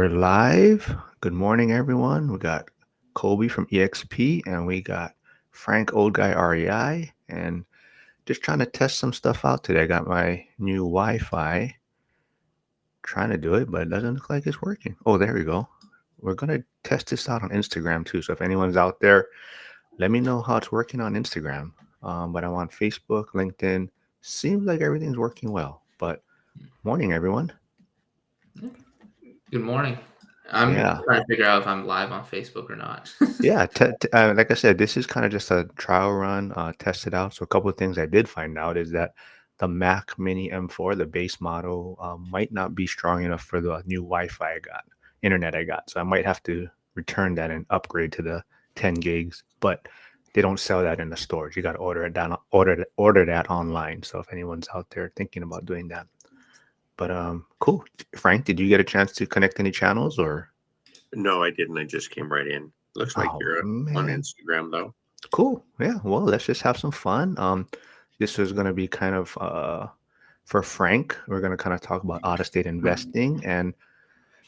We're live. Good morning, everyone. We got Colby from EXP and we got Frank Old Guy REI and just trying to test some stuff out today. I got my new Wi-Fi, trying to do it, but it doesn't look like it's working. Oh, there we go. We're gonna test this out on Instagram too. So if anyone's out there, let me know how it's working on Instagram. But I'm on Facebook, LinkedIn. Seems like everything's working well. But morning, everyone. Good morning. I'm Yeah. trying to figure out if I'm live on Facebook or not. Yeah, like I said, this is kind of just a trial run, test it out. So a couple of things I did find out is that the Mac Mini M4, the base model, might not be strong enough for the new Wi-Fi I got, internet I got. So I might have to return that and upgrade to the 10 gigs. But they don't sell that in the stores. You got to order that online. So if anyone's out there thinking about doing that, but cool. Frank, did you get a chance to connect any channels or? No, I didn't. I just came right in. Looks like Oh you're on man. Instagram though. Cool. Yeah. Well, let's just have some fun. This is going to be kind of for Frank. We're going to kind of talk about out of state investing, and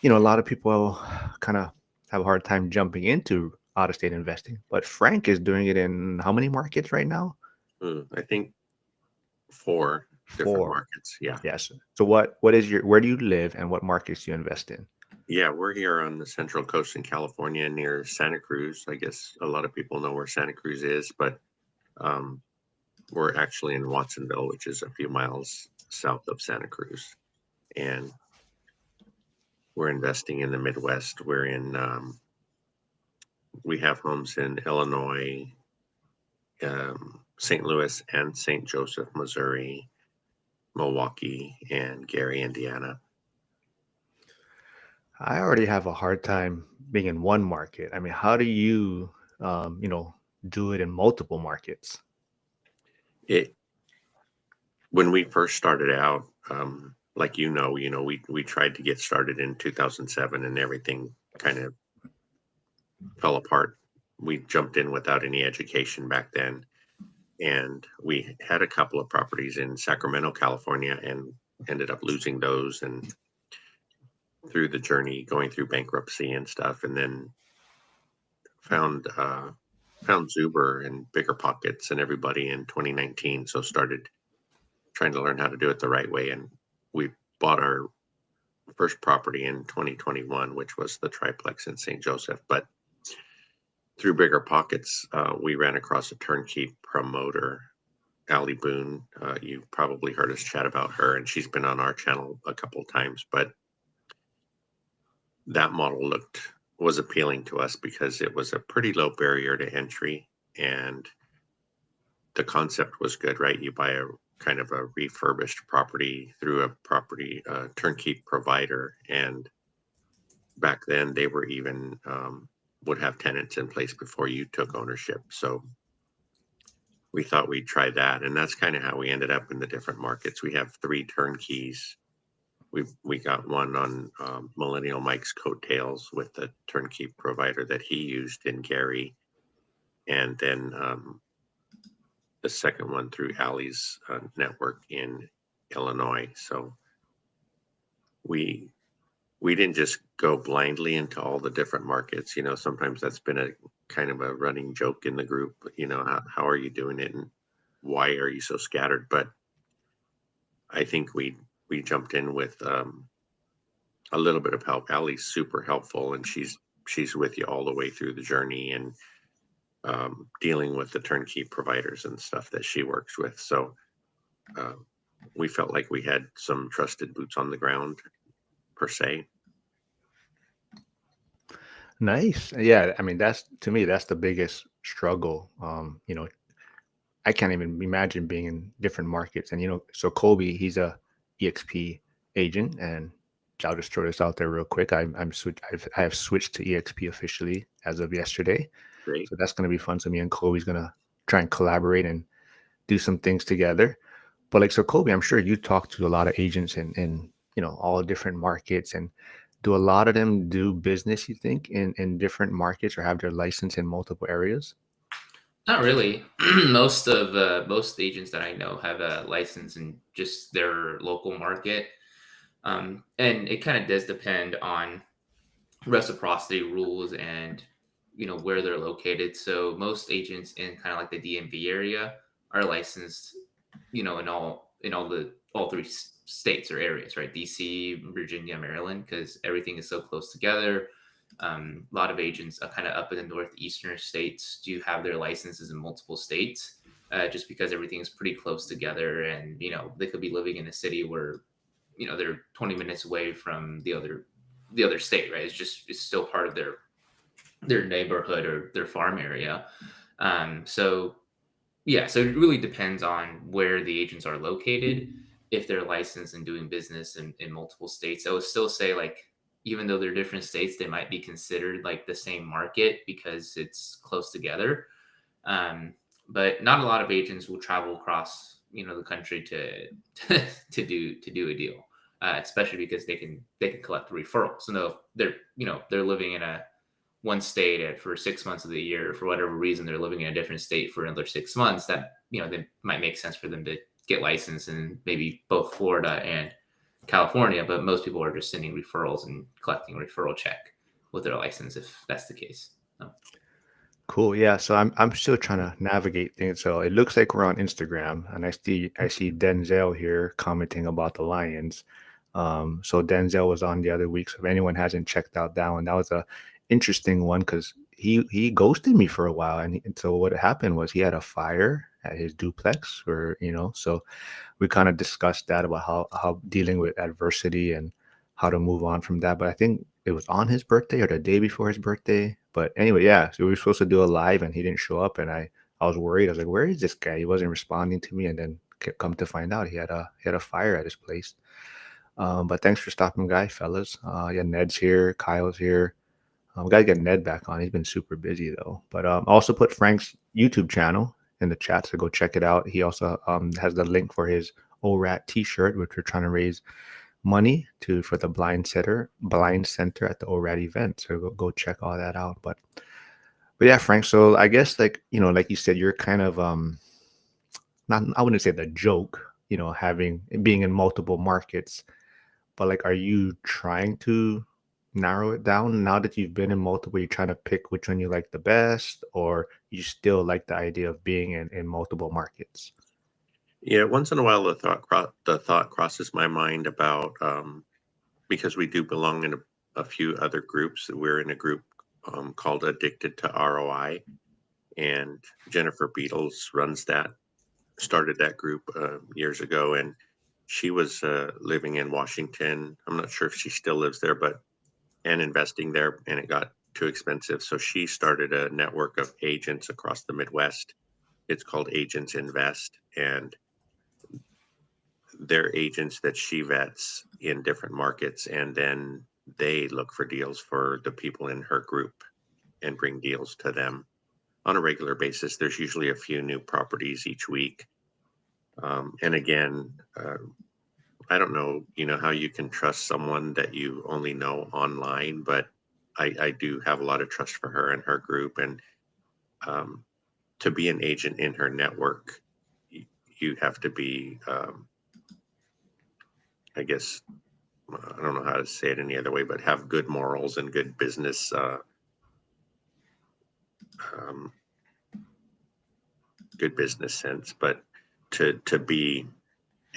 a lot of people kind of have a hard time jumping into out of state investing. But Frank is doing it in how many markets right now? I think 4 different Four. markets. Yeah. Yes. So what is where do you live and what markets do you invest in? Yeah, we're here on the Central Coast in California near Santa Cruz. I guess a lot of people know where Santa Cruz is, but um, we're actually in Watsonville, which is a few miles south of Santa Cruz. And we're investing in the Midwest. We have homes in Illinois, St. Louis, and St. Joseph, Missouri, Milwaukee, and Gary, Indiana. I already have a hard time being in one market. I mean, how do you, do it in multiple markets? It When we first started out, like we tried to get started in 2007, and everything kind of fell apart. We jumped in without any education back then, and we had a couple of properties in Sacramento, California, and ended up losing those, and through the journey going through bankruptcy and stuff, and then found found Zuber and Bigger Pockets and everybody in 2019. So started trying to learn how to do it the right way, and we bought our first property in 2021, which was the triplex in St. Joseph. But through Bigger Pockets, we ran across a turnkey promoter, Allie Boone. You probably heard us chat about her, and she's been on our channel a couple of times. But that model was appealing to us because it was a pretty low barrier to entry, and the concept was good, right? You buy a kind of a refurbished property through a property turnkey provider, and back then they were even would have tenants in place before you took ownership. So we thought we'd try that, and that's kind of how we ended up in the different markets. We have 3 turnkeys. We got one on Millennial Mike's coattails with the turnkey provider that he used in Gary, and then the second one through Allie's network in Illinois. So we didn't just go blindly into all the different markets. Sometimes that's been a kind of a running joke in the group. How are you doing it, and why are you so scattered? But I think we jumped in with a little bit of help. Allie's super helpful, and she's with you all the way through the journey, and dealing with the turnkey providers and stuff that she works with. So uh, we felt like we had some trusted boots on the ground per se. Nice. Yeah, I mean that's to me that's the biggest struggle. I can't even imagine being in different markets. And so Colby, he's a EXP agent, and I'll just throw this out there real quick. I have switched to EXP officially as of yesterday, Great. so that's going to be fun. So me and Colby's going to try and collaborate and do some things together. But like so, Colby, I'm sure you talk to a lot of agents in all different markets, and do a lot of them do business? You think in different markets or have their license in multiple areas? Not really. Most agents that I know have a license in just their local market, and it kind of does depend on reciprocity rules and where they're located. So most agents in kind of like the DMV area are licensed, in all three states or areas, right? DC, Virginia, Maryland, because everything is so close together. A lot of agents kind of up in the northeastern states do have their licenses in multiple states, just because everything is pretty close together, and they could be living in a city where they're 20 minutes away from the other state, right? It's still part of their neighborhood or their farm area. So yeah, so it really depends on where the agents are located. If they're licensed and doing business in multiple states, I would still say, like, even though they're different states, they might be considered like the same market because it's close together. Um, but not a lot of agents will travel across the country to to do a deal, especially because they can collect referrals. So no, they're living in a one state for 6 months of the year. For whatever reason, they're living in a different state for another 6 months. That they might make sense for them to get licensed in maybe both Florida and California. But most people are just sending referrals and collecting a referral check with their license if that's the case. So, Cool. Yeah. So I'm still trying to navigate things. So it looks like we're on Instagram, and I see Denzel here commenting about the Lions. So Denzel was on the other week. So if anyone hasn't checked out that one, that was a interesting one because he ghosted me for a while, and so what happened was he had a fire at his duplex, or so we kind of discussed that about how dealing with adversity and how to move on from that. But I think it was on his birthday or the day before his birthday. But anyway, yeah. So we were supposed to do a live, and he didn't show up, and I was worried. I was like, "Where is this guy?" He wasn't responding to me, and then come to find out, he had a fire at his place. But thanks for stopping by, fellas. Yeah, Ned's here, Kyle's here. We gotta get Ned back on. He's been super busy though. But I also put Frank's YouTube channel in the chat, so go check it out. He also has the link for his ORAT T-shirt, which we're trying to raise money for the blind center at the ORAT event. So go check all that out. But yeah, Frank. So I guess, like like you said, you're kind of not, I wouldn't say the joke, having being in multiple markets, but like, are you trying to narrow it down now that you've been in multiple? You're trying to pick which one you like the best, or you still like the idea of being in multiple markets? Yeah, once in a while the thought crosses my mind about because we do belong in a few other groups. We're in a group called Addicted to ROI, and Jennifer Beatles started that group years ago, and she was living in Washington. I'm not sure if she still lives there, and investing there, and it got too expensive. So she started a network of agents across the Midwest. It's called Agents Invest, and they're agents that she vets in different markets, and then they look for deals for the people in her group and bring deals to them on a regular basis. There's usually a few new properties each week. And again, I don't know, how you can trust someone that you only know online, but I do have a lot of trust for her and her group. And um, to be an agent in her network, you have to be, I guess, I don't know how to say it any other way, but have good morals and good business, um, good business sense. But to be,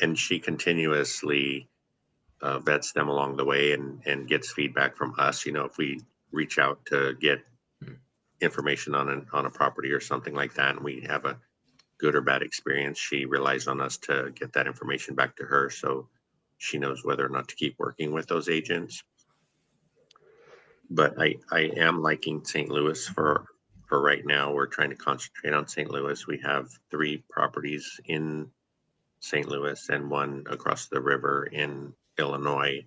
and she continuously vets them along the way, and gets feedback from us. If we reach out to get information on a property or something like that, and we have a good or bad experience, she relies on us to get that information back to her, so she knows whether or not to keep working with those agents. But I am liking St. Louis for right now. We're trying to concentrate on St. Louis. We have 3 properties in St. Louis and 1 across the river in Illinois.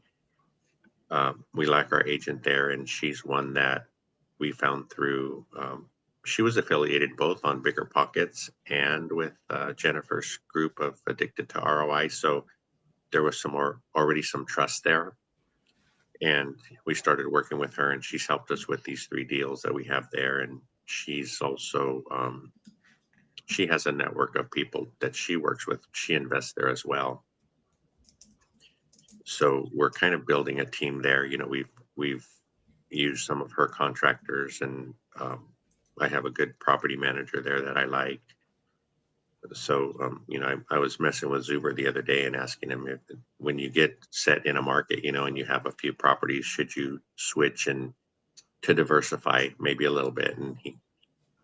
We like our agent there, and she's one that we found through. She was affiliated both on Bigger Pockets and with Jennifer's group of Addicted to ROI, so there was already some trust there, and we started working with her, and she's helped us with these 3 deals that we have there. And she's also she has a network of people that she works with. She invests there as well, so we're kind of building a team there. We've use some of her contractors, and I have a good property manager there that I like. So, I was messing with Zuber the other day and asking him if, when you get set in a market, and you have a few properties, should you switch and to diversify maybe a little bit? And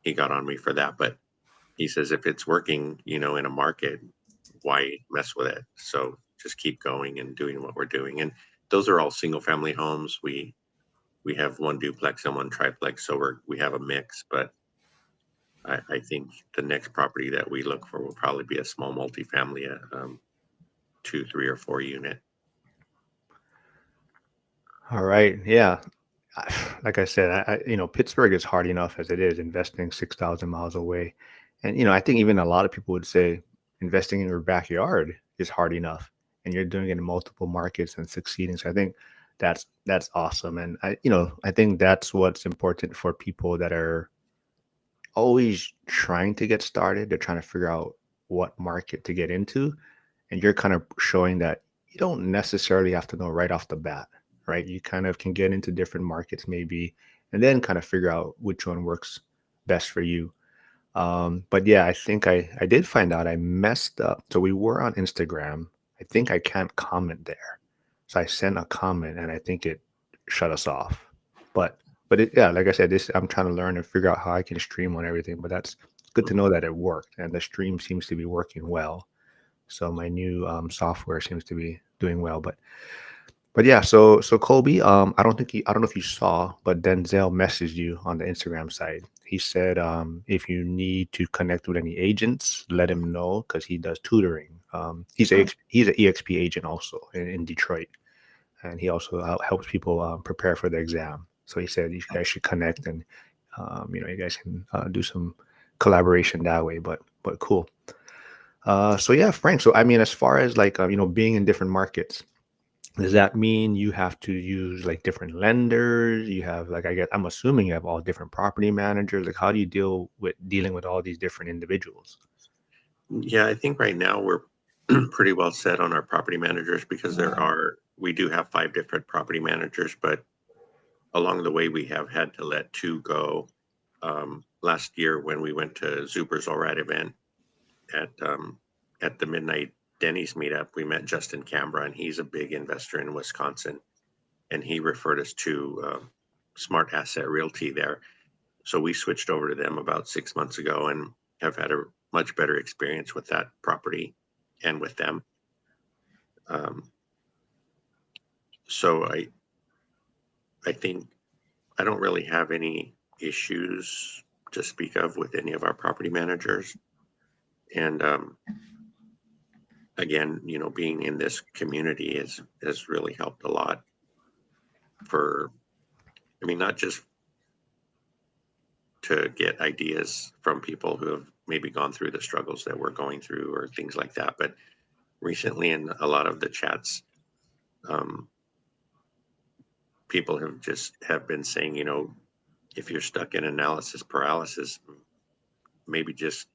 he got on me for that, but he says if it's working, in a market, why mess with it? So just keep going and doing what we're doing. And those are all single family homes. We have one duplex and one triplex, so we have a mix, but I think the next property that we look for will probably be a small multifamily, 2, 3, or 4 unit. All right. Yeah. Like I said, Pittsburgh is hard enough as it is, investing 6,000 miles away. And, I think even a lot of people would say investing in your backyard is hard enough, and you're doing it in multiple markets and succeeding. So I think that's awesome. And I think that's what's important for people that are always trying to get started. They're trying to figure out what market to get into. And you're kind of showing that you don't necessarily have to know right off the bat, right? You kind of can get into different markets maybe, and then kind of figure out which one works best for you. But yeah, I think I did find out I messed up. So we were on Instagram. I think I can't comment there. So I sent a comment and I think it shut us off. But yeah, like I said, I'm trying to learn and figure out how I can stream on everything. But that's good to know that it worked and the stream seems to be working well. So my new software seems to be doing well. But yeah, so Colby, I don't know if you saw, but Denzel messaged you on the Instagram side. He said if you need to connect with any agents, let him know because he does tutoring. He's an EXP agent also in Detroit, and he also helps people prepare for the exam. So he said you guys should connect, and you guys can do some collaboration that way. But cool. So yeah, Frank. So I mean, as far as like being in different markets, does that mean you have to use like different lenders? You have like I'm assuming you have all different property managers. Like how do you dealing with all these different individuals? Yeah, I think right now we're pretty well set on our property managers because we do have 5 different property managers, but along the way we have had to let 2 go. Last year when we went to Zuber's Allrat event at the Midnight Denny's meetup, we met Justin Cambra, and he's a big investor in Wisconsin, and he referred us to Smart Asset Realty there. So we switched over to them about 6 months ago and have had a much better experience with that property and with them. So I think I don't really have any issues to speak of with any of our property managers. And again, being in this community has really helped a lot not just to get ideas from people who have maybe gone through the struggles that we're going through or things like that, but recently in a lot of the chats, people have been saying, if you're stuck in analysis paralysis, maybe just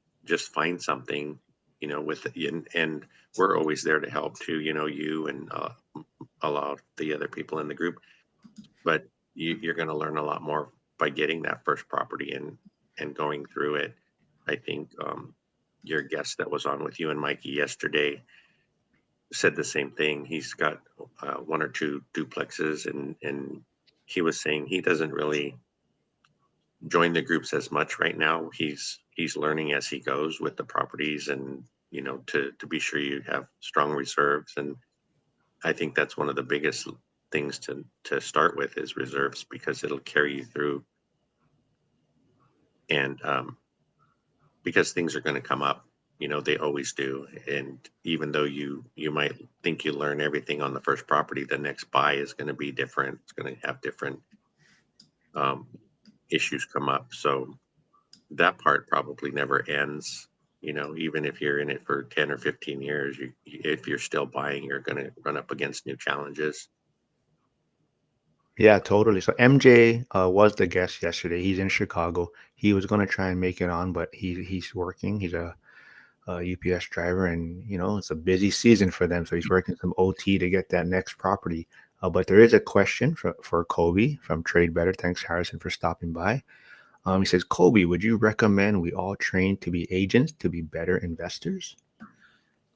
find something, and we're always there to help too, you and a lot of the other people in the group, but you're going to learn a lot more by getting that first property and going through it. I think your guest that was on with you and Mikey yesterday said the same thing. He's got 1 or 2 duplexes, and he was saying he doesn't really join the groups as much right now. He's learning as he goes with the properties, and to be sure you have strong reserves. And I think that's one of the biggest things to start with is reserves, because it'll carry you through. And because things are going to come up, they always do. And even though you might think you learn everything on the first property, the next buy is going to be different. It's going to have different issues come up. So that part probably never ends. Even if you're in it for 10 or 15 years, if you're still buying, you're going to run up against new challenges. Yeah, totally. So MJ was the guest yesterday. He's in Chicago. He was going to try and make it on, but he's working. He's a UPS driver, and it's a busy season for them. So he's working some OT to get that next property. But there is a question for Kobe from Trade Better. Thanks, Harrison, for stopping by. He says, Kobe, would you recommend we all train to be agents to be better investors?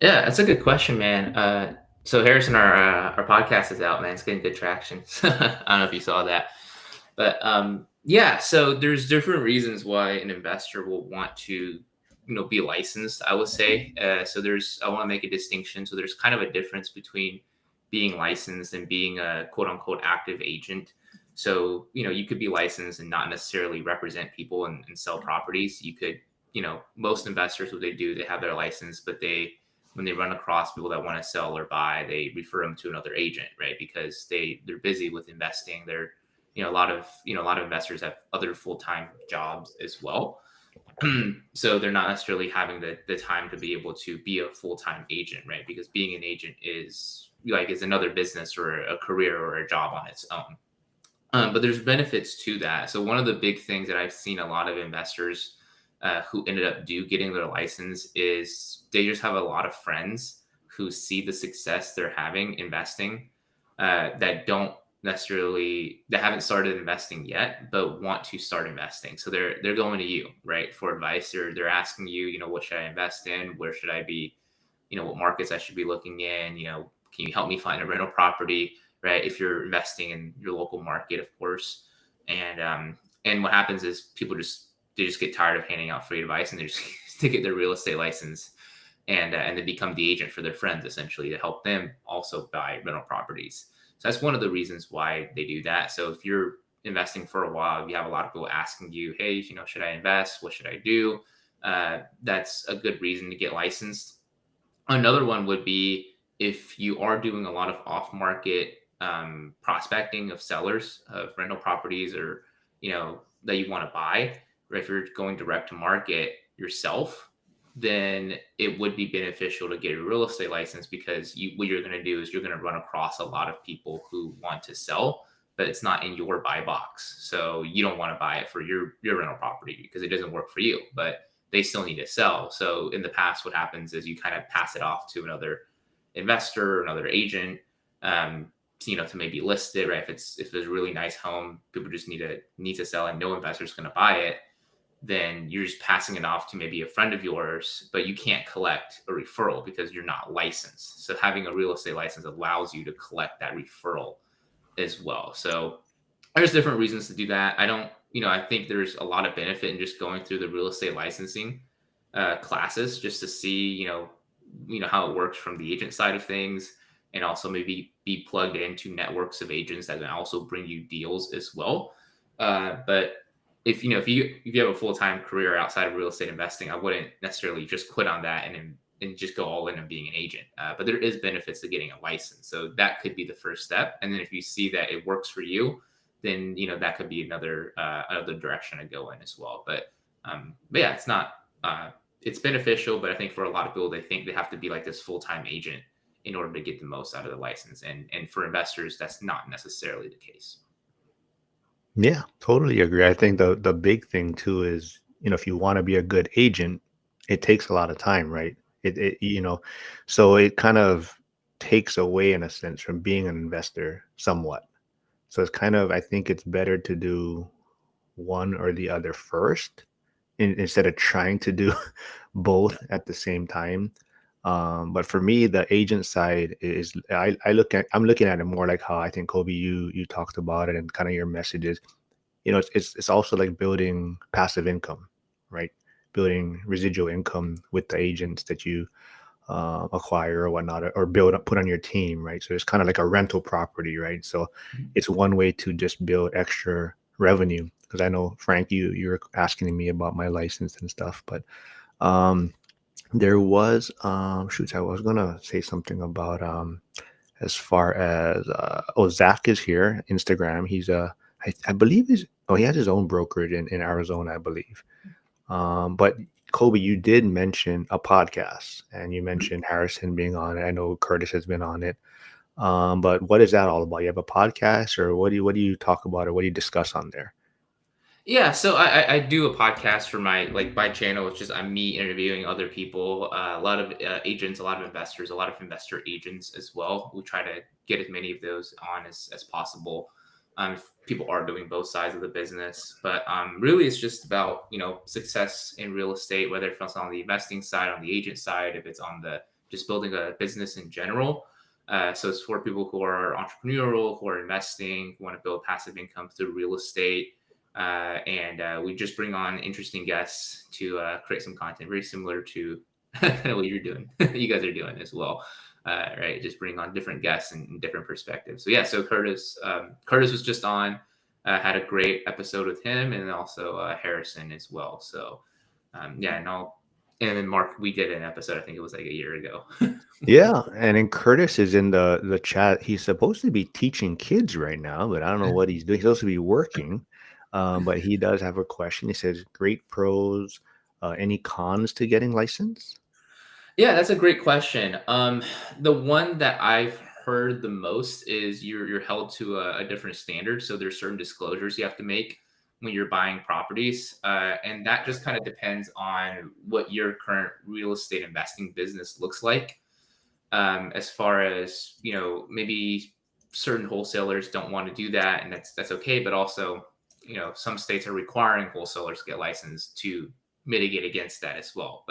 Yeah, that's a good question, man. So Harrison, our podcast is out, man. It's getting good traction. I don't know if you saw that, but yeah. So there's different reasons why an investor will want to, be licensed. I would say. I want to make a distinction. So there's kind of a difference between being licensed and being a quote unquote active agent. So you could be licensed and not necessarily represent people and sell properties. You could, most investors, what they do, they have their license, but when they run across people that want to sell or buy, they refer them to another agent, right? Because they're busy with investing. They're, a lot of investors have other full-time jobs as well. So they're not necessarily having the time to be able to be a full-time agent, right? Because being an agent is another business or a career or a job on its own. But there's benefits to that. So one of the big things that I've seen a lot of investors who ended up getting their license is they just have a lot of friends who see the success they're having investing that haven't started investing yet, but want to start investing. So they're going to you, right, for advice. They're asking you, what should I invest in? Where should I be? What markets I should be looking in? Can you help me find a rental property? Right, if you're investing in your local market, of course. And what happens is people just get tired of handing out free advice, and they just to get their real estate license, and they become the agent for their friends, essentially, to help them also buy rental properties. So that's one of the reasons why they do that. So if you're investing for a while, you have a lot of people asking you, hey, should I invest? What should I do? That's a good reason to get licensed. Another one would be if you are doing a lot of off-market prospecting of sellers of rental properties, or that you want to buy, or if you're going direct to market yourself, then it would be beneficial to get a real estate license, because what you're going to do is you're going to run across a lot of people who want to sell, but it's not in your buy box. So you don't want to buy it for your rental property because it doesn't work for you, but they still need to sell. So in the past, what happens is you kind of pass it off to another investor or another agent, to maybe list it, right? If it's a really nice home, people just need to sell, and no investor's going to buy it, then you're just passing it off to maybe a friend of yours, but you can't collect a referral because you're not licensed. So having a real estate license allows you to collect that referral as well. So there's different reasons to do that. I think there's a lot of benefit in just going through the real estate licensing classes, just to see, how it works from the agent side of things, and also maybe be plugged into networks of agents that can also bring you deals as well. But if you have a full-time career outside of real estate investing, I wouldn't necessarily just quit on that and just go all in on being an agent. But there is benefits to getting a license. So that could be the first step. And then if you see that it works for you, then, that could be another direction to go in as well. But yeah, it's not, it's beneficial, but I think for a lot of people, they think they have to be like this full-time agent in order to get the most out of the license. And for investors, that's not necessarily the case. Yeah, totally agree. I think the big thing too is, if you want to be a good agent, it takes a lot of time, right? So it kind of takes away, in a sense, from being an investor somewhat. So it's kind of, I think it's better to do one or the other first, instead of trying to do both at the same time. But for me, the agent side is, I'm looking at it more like how I think, Kobe, you talked about it, and kind of your messages. It's also like building passive income, right? Building residual income with the agents that you acquire or whatnot, or put on your team, right? So it's kind of like a rental property, right? So it's one way to just build extra revenue. Because I know, Frank, you're asking me about my license and stuff, but there was I was gonna say something about as far as Zach is here, Instagram. He's I believe he has his own brokerage in Arizona, I believe. But Kobe, you did mention a podcast, and you mentioned Harrison being on it. I know Curtis has been on it. But what is that all about? You have a podcast, or what do you talk about, or what do you discuss on there? Yeah, so I do a podcast for my channel. It's just I'm me interviewing other people, a lot of agents, a lot of investors, a lot of investor agents as well. We try to get as many of those on as possible. If people are doing both sides of the business, but really it's just about success in real estate, whether it's on the investing side, on the agent side, if it's on the just building a business in general. So it's for people who are entrepreneurial, who are investing, who want to build passive income through real estate, and we just bring on interesting guests to create some content very similar to kind of what you're doing, you guys are doing as well. Right, just bring on different guests and different perspectives. So yeah, so Curtis was just on, had a great episode with him, and also Harrison as well. So yeah, and then Mark, we did an episode. I think it was like a year ago. Yeah, and then Curtis is in the chat. He's supposed to be teaching kids right now, but I don't know what he's doing. He's supposed to be working, but he does have a question. He says, "Great pros, any cons to getting licensed?" Yeah, that's a great question. The one that I've heard the most is you're held to a different standard. So there's certain disclosures you have to make when you're buying properties, and that just kind of depends on what your current real estate investing business looks like. As far as maybe certain wholesalers don't want to do that, and that's okay. But also, some states are requiring wholesalers to get licensed to mitigate against that as well.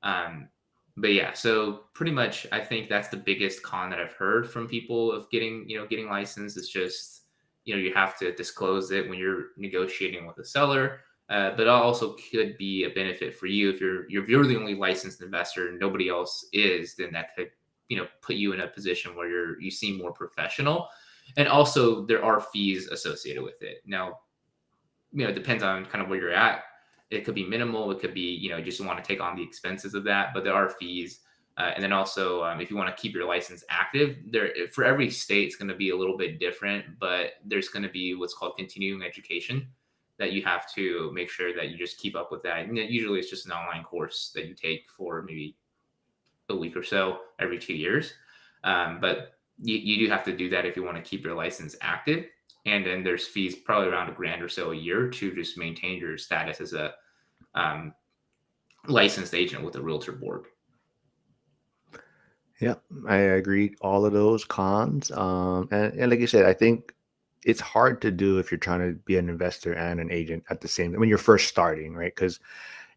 Um, but yeah, so pretty much, I think that's the biggest con that I've heard from people of getting licensed. It's just you have to disclose it when you're negotiating with a seller. But it also could be a benefit for you if you're the only licensed investor and nobody else is, then that could put you in a position where you seem more professional. And also there are fees associated with it. Now, it depends on kind of where you're at. It could be minimal. It could be, just want to take on the expenses of that, but there are fees. And then also, if you want to keep your license active, there for every state, it's going to be a little bit different, but there's going to be what's called continuing education that you have to make sure that you just keep up with that. And usually it's just an online course that you take for maybe a week or so every 2 years. But you do have to do that if you want to keep your license active. And then there's fees probably around $1,000 or so a year to just maintain your status as a um, licensed agent with a realtor board. Yeah, I agree. All of those cons. And like you said, I think it's hard to do if you're trying to be an investor and an agent at the same when you're first starting, right? Because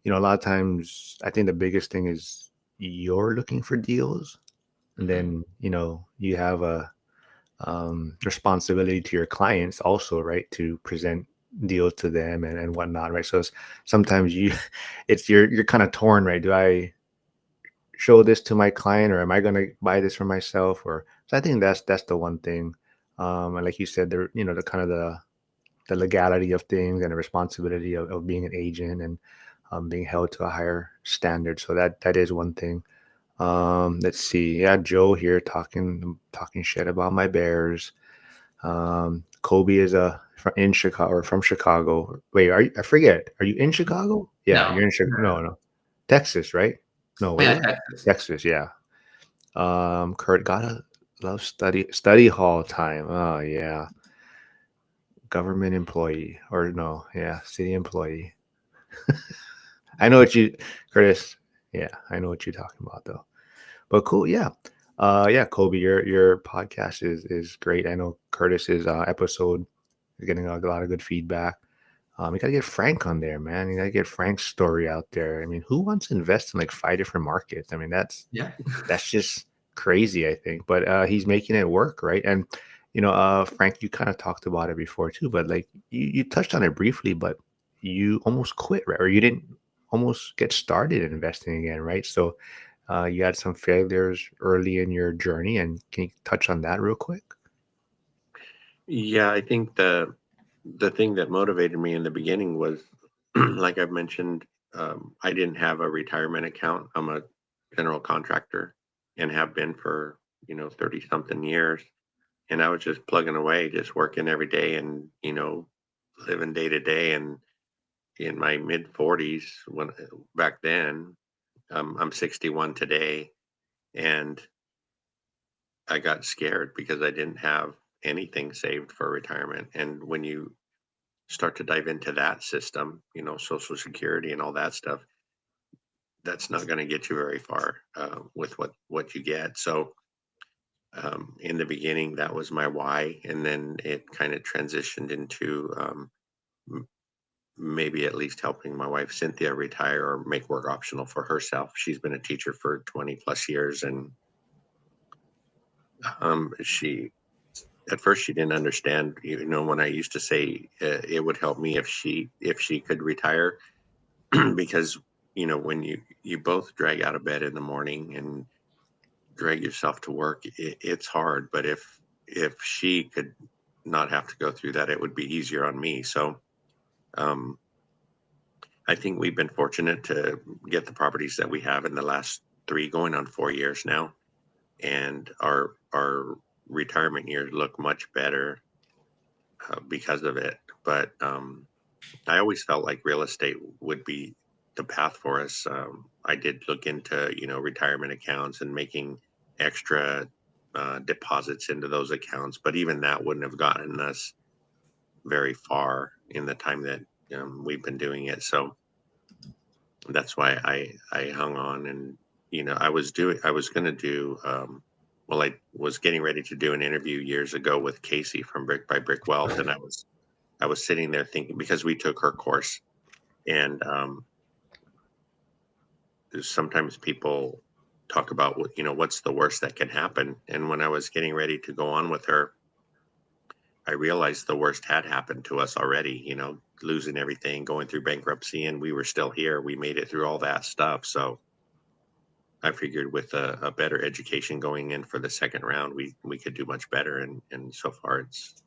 a lot of times I think the biggest thing is you're looking for deals, and Mhm. then you have a responsibility to your clients also, right, to present deals to them and whatnot, right? So sometimes you're kind of torn, right? Do I show this to my client, or am I going to buy this for myself? Or so I think that's the one thing. And like you said, there the kind of the legality of things and the responsibility of being an agent and being held to a higher standard. So that is one thing. Let's see. Yeah, Joe here talking shit about my Bears. Kobe is in Chicago or from Chicago. Wait, I forget. Are you in Chicago? Yeah, No, you're in Chicago. No, no, Texas, right? No, where yeah, you at? Texas. Texas, yeah. Kurt gotta love study hall time. Oh yeah, government employee or no, yeah, city employee. I know what you, Curtis. Yeah, I know what you're talking about though. But cool, yeah. Yeah, Kobe, your podcast is great. I know Curtis's episode is getting a lot of good feedback. You gotta get Frank on there, man. You gotta get Frank's story out there. I mean, who wants to invest in like 5 different markets? I mean, Yeah. that's just crazy, I think. But he's making it work, right? And Frank, you kind of talked about it before too, but like you touched on it briefly, but you almost quit, right? Or you didn't almost get started in investing again, right? So you had some failures early in your journey, and can you touch on that real quick? Yeah, I think the thing that motivated me in the beginning was, like I've mentioned, I didn't have a retirement account. I'm a general contractor and have been for 30 something years. And I was just plugging away, just working every day and living day to day. And in my mid 40s, when back then, I'm 61 today, and I got scared because I didn't have anything saved for retirement. And when you start to dive into that system, Social Security and all that stuff, that's not going to get you very far with what you get. So in the beginning, that was my why, and then it kind of transitioned into m- maybe at least helping my wife Cynthia retire or make work optional for herself. She's been a teacher for 20 plus years, and she at first she didn't understand. When I used to say it would help me if she could retire, because when you both drag out of bed in the morning and drag yourself to work, it's hard. But if she could not have to go through that, it would be easier on me. So um, I think we've been fortunate to get the properties that we have in the last 3 going on 4 years now, and our retirement years look much better because of it. But I always felt like real estate would be the path for us. I did look into, retirement accounts and making extra deposits into those accounts, but even that wouldn't have gotten us very far in the time that we've been doing it. So that's why I hung on, and I was going to do. Well, I was getting ready to do an interview years ago with Casey from Brick by Brick Wealth, and I was sitting there thinking, because we took her course, and sometimes people talk about what's the worst that can happen. And when I was getting ready to go on with her, I realized the worst had happened to us already, losing everything, going through bankruptcy, and we were still here. We made it through all that stuff. So I figured with a better education going in for the second round, we could do much better. And so far it's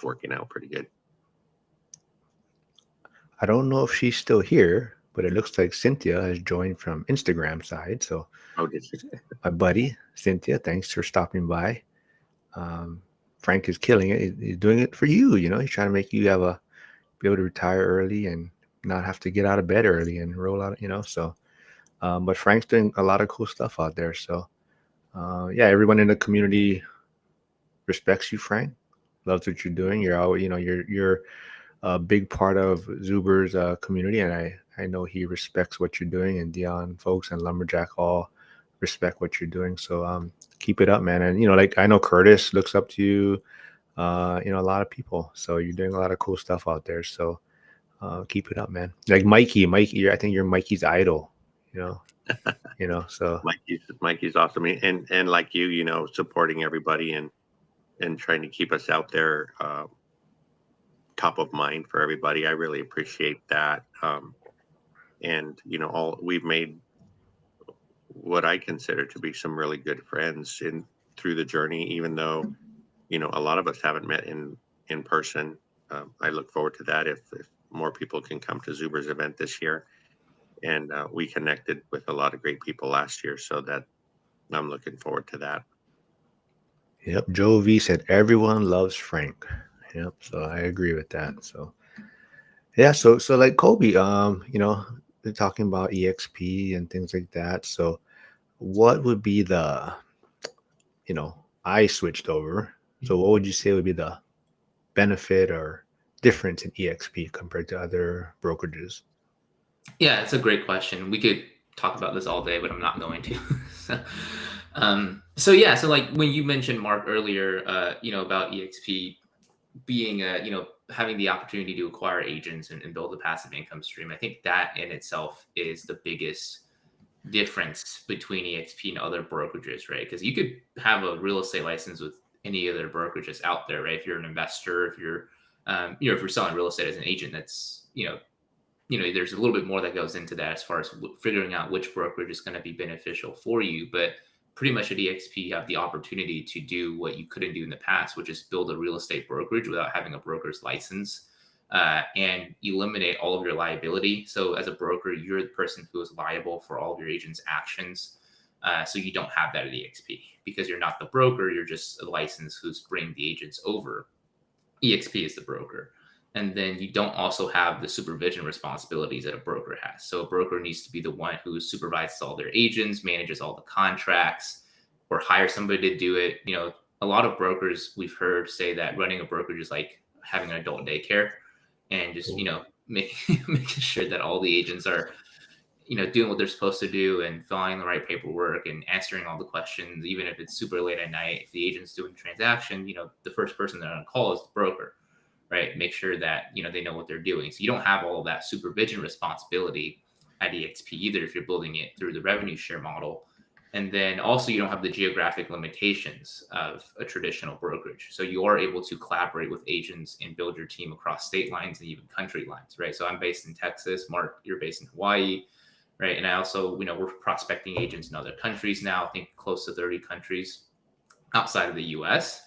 working out pretty good. I don't know if she's still here, but it looks like Cynthia has joined from Instagram side. So Oh, did you? my buddy Cynthia, thanks for stopping by. Um, Frank is killing it. He's doing it for you. He's trying to make you be able to retire early and not have to get out of bed early and roll out. So. But Frank's doing a lot of cool stuff out there. So yeah, everyone in the community respects you, Frank. Loves what you're doing. You're always, you're a big part of Zuber's community, and I know he respects what you're doing, and Dion folks and Lumberjack all respect what you're doing. So keep it up, man. And like I know Curtis looks up to you. A lot of people. So you're doing a lot of cool stuff out there. So keep it up, man. Like Mikey, I think you're Mikey's idol. So Mikey's awesome, and like supporting everybody and trying to keep us out there, top of mind for everybody. I really appreciate that. And all we've made what I consider to be some really good friends through the journey, even though a lot of us haven't met in person. I look forward to that if more people can come to Zuber's event this year. And we connected with a lot of great people last year, so that I'm looking forward to that. Yep. Joe V said everyone loves Frank. Yep. So I agree with that. So yeah. So like Kobe, they're talking about EXP and things like that. So what would be I switched over. So what would you say would be the benefit or difference in EXP compared to other brokerages? Yeah, it's a great question. We could talk about this all day, but I'm not going to. So like when you mentioned Mark earlier, about EXP being having the opportunity to acquire agents and build a passive income stream, I think that in itself is the biggest difference between EXP and other brokerages, right? Because you could have a real estate license with any other brokerages out there, right? If you're an investor, if you're if you're selling real estate as an agent, that's there's a little bit more that goes into that as far as figuring out which brokerage is going to be beneficial for you. But pretty much at EXP, you have the opportunity to do what you couldn't do in the past, which is build a real estate brokerage without having a broker's license, and eliminate all of your liability. So as a broker, you're the person who is liable for all of your agent's actions. So you don't have that at EXP because you're not the broker. You're just a license who's bringing the agents over. EXP is the broker. And then you don't also have the supervision responsibilities that a broker has. So a broker needs to be the one who supervises all their agents, manages all the contracts, or hire somebody to do it. A lot of brokers we've heard say that running a brokerage is like having an adult daycare. and just, making sure that all the agents are, doing what they're supposed to do and filling the right paperwork and answering all the questions, even if it's super late at night. If the agent's doing the transaction, the first person they're on call is the broker, right? Make sure that, they know what they're doing. So you don't have all of that supervision responsibility at EXP either if you're building it through the revenue share model. And then also you don't have the geographic limitations of a traditional brokerage. So you are able to collaborate with agents and build your team across state lines and even country lines, right? So I'm based in Texas. Mark, you're based in Hawaii, right? And I also, we're prospecting agents in other countries now, I think close to 30 countries outside of the US.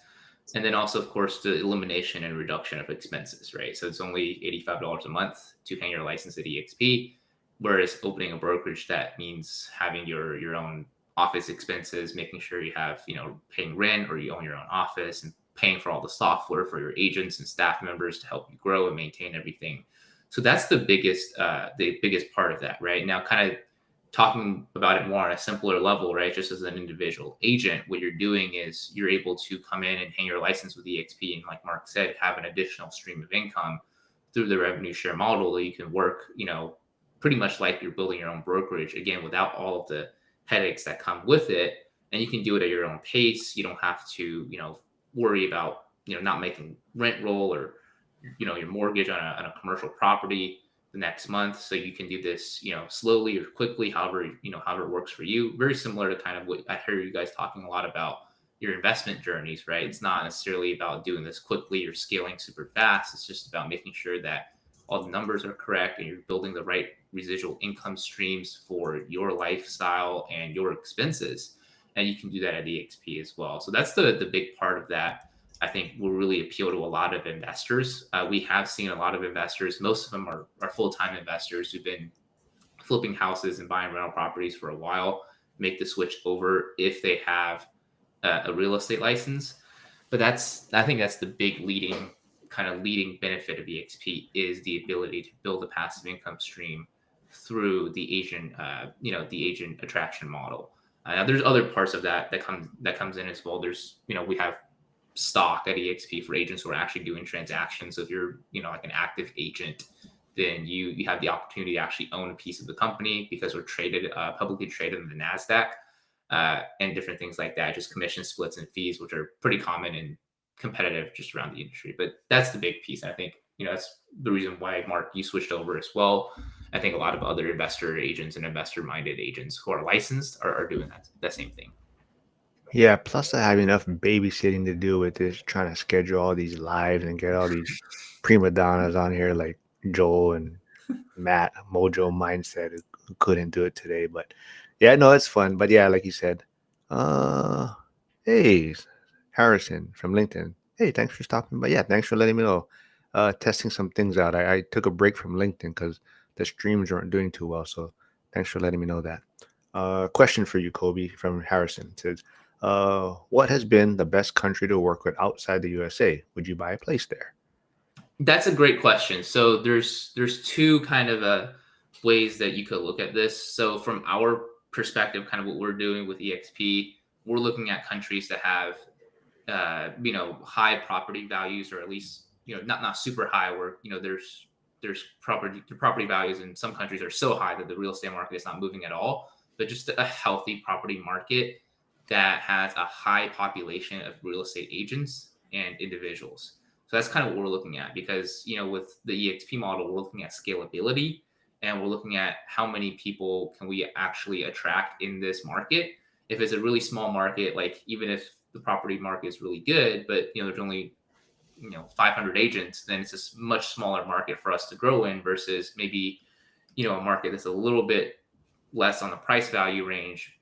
And then also, of course, the elimination and reduction of expenses, right? So it's only $85 a month to hang your license at EXP, whereas opening a brokerage, that means having your own office expenses, making sure you have, paying rent or you own your own office and paying for all the software for your agents and staff members to help you grow and maintain everything. So that's the biggest part of that, right? Now, kind of talking about it more on a simpler level, right? Just as an individual agent, what you're doing is you're able to come in and hang your license with EXP, and like Mark said, have an additional stream of income through the revenue share model that you can work, pretty much like you're building your own brokerage, again, without all of the headaches that come with it. And you can do it at your own pace. You don't have to, worry about, not making rent roll or, your mortgage on a commercial property the next month. So you can do this, slowly or quickly, however it works for you. Very similar to kind of what I hear you guys talking a lot about your investment journeys, right? It's not necessarily about doing this quickly or scaling super fast. It's just about making sure that all the numbers are correct and you're building the right residual income streams for your lifestyle and your expenses. And you can do that at EXP as well. So that's the big part of that. I think will really appeal to a lot of investors. We have seen a lot of investors. Most of them are full-time investors who've been flipping houses and buying rental properties for a while, make the switch over if they have a real estate license. But I think that's the big leading benefit of EXP is the ability to build a passive income stream through the agent, the agent attraction model. Now there's other parts of that comes in as well. There's, we have stock at EXP for agents who are actually doing transactions. So if you're, like an active agent, then you have the opportunity to actually own a piece of the company because we're publicly traded in the NASDAQ, and different things like that, just commission splits and fees, which are pretty common and competitive just around the industry. But that's the big piece. I think, that's the reason why, Mark, you switched over as well. I think a lot of other investor agents and investor-minded agents who are licensed are doing that same thing. Yeah, plus I have enough babysitting to do with this, trying to schedule all these lives and get all these prima donnas on here like Joel and Matt, Mojo Mindset, who couldn't do it today. But yeah, no, it's fun. But yeah, like you said, hey, Harrison from LinkedIn. Hey, thanks for stopping by. Yeah, thanks for letting me know. Testing some things out. I took a break from LinkedIn because the streams weren't doing too well. So thanks for letting me know that. Question for you, Kobe, from Harrison. It says, what has been the best country to work with outside the USA? Would you buy a place there? That's a great question. So there's two kind of ways that you could look at this. So from our perspective, kind of what we're doing with EXP, we're looking at countries that have high property values, or at least not super high, where there's property values in some countries are so high that the real estate market is not moving at all, but just a healthy property market that has a high population of real estate agents and individuals. So that's kind of what we're looking at, because with the EXP model, we're looking at scalability, and we're looking at how many people can we actually attract in this market. If it's a really small market, like even if the property market is really good, but there's only 500 agents, then it's a much smaller market for us to grow in versus maybe a market that's a little bit less on the price value range,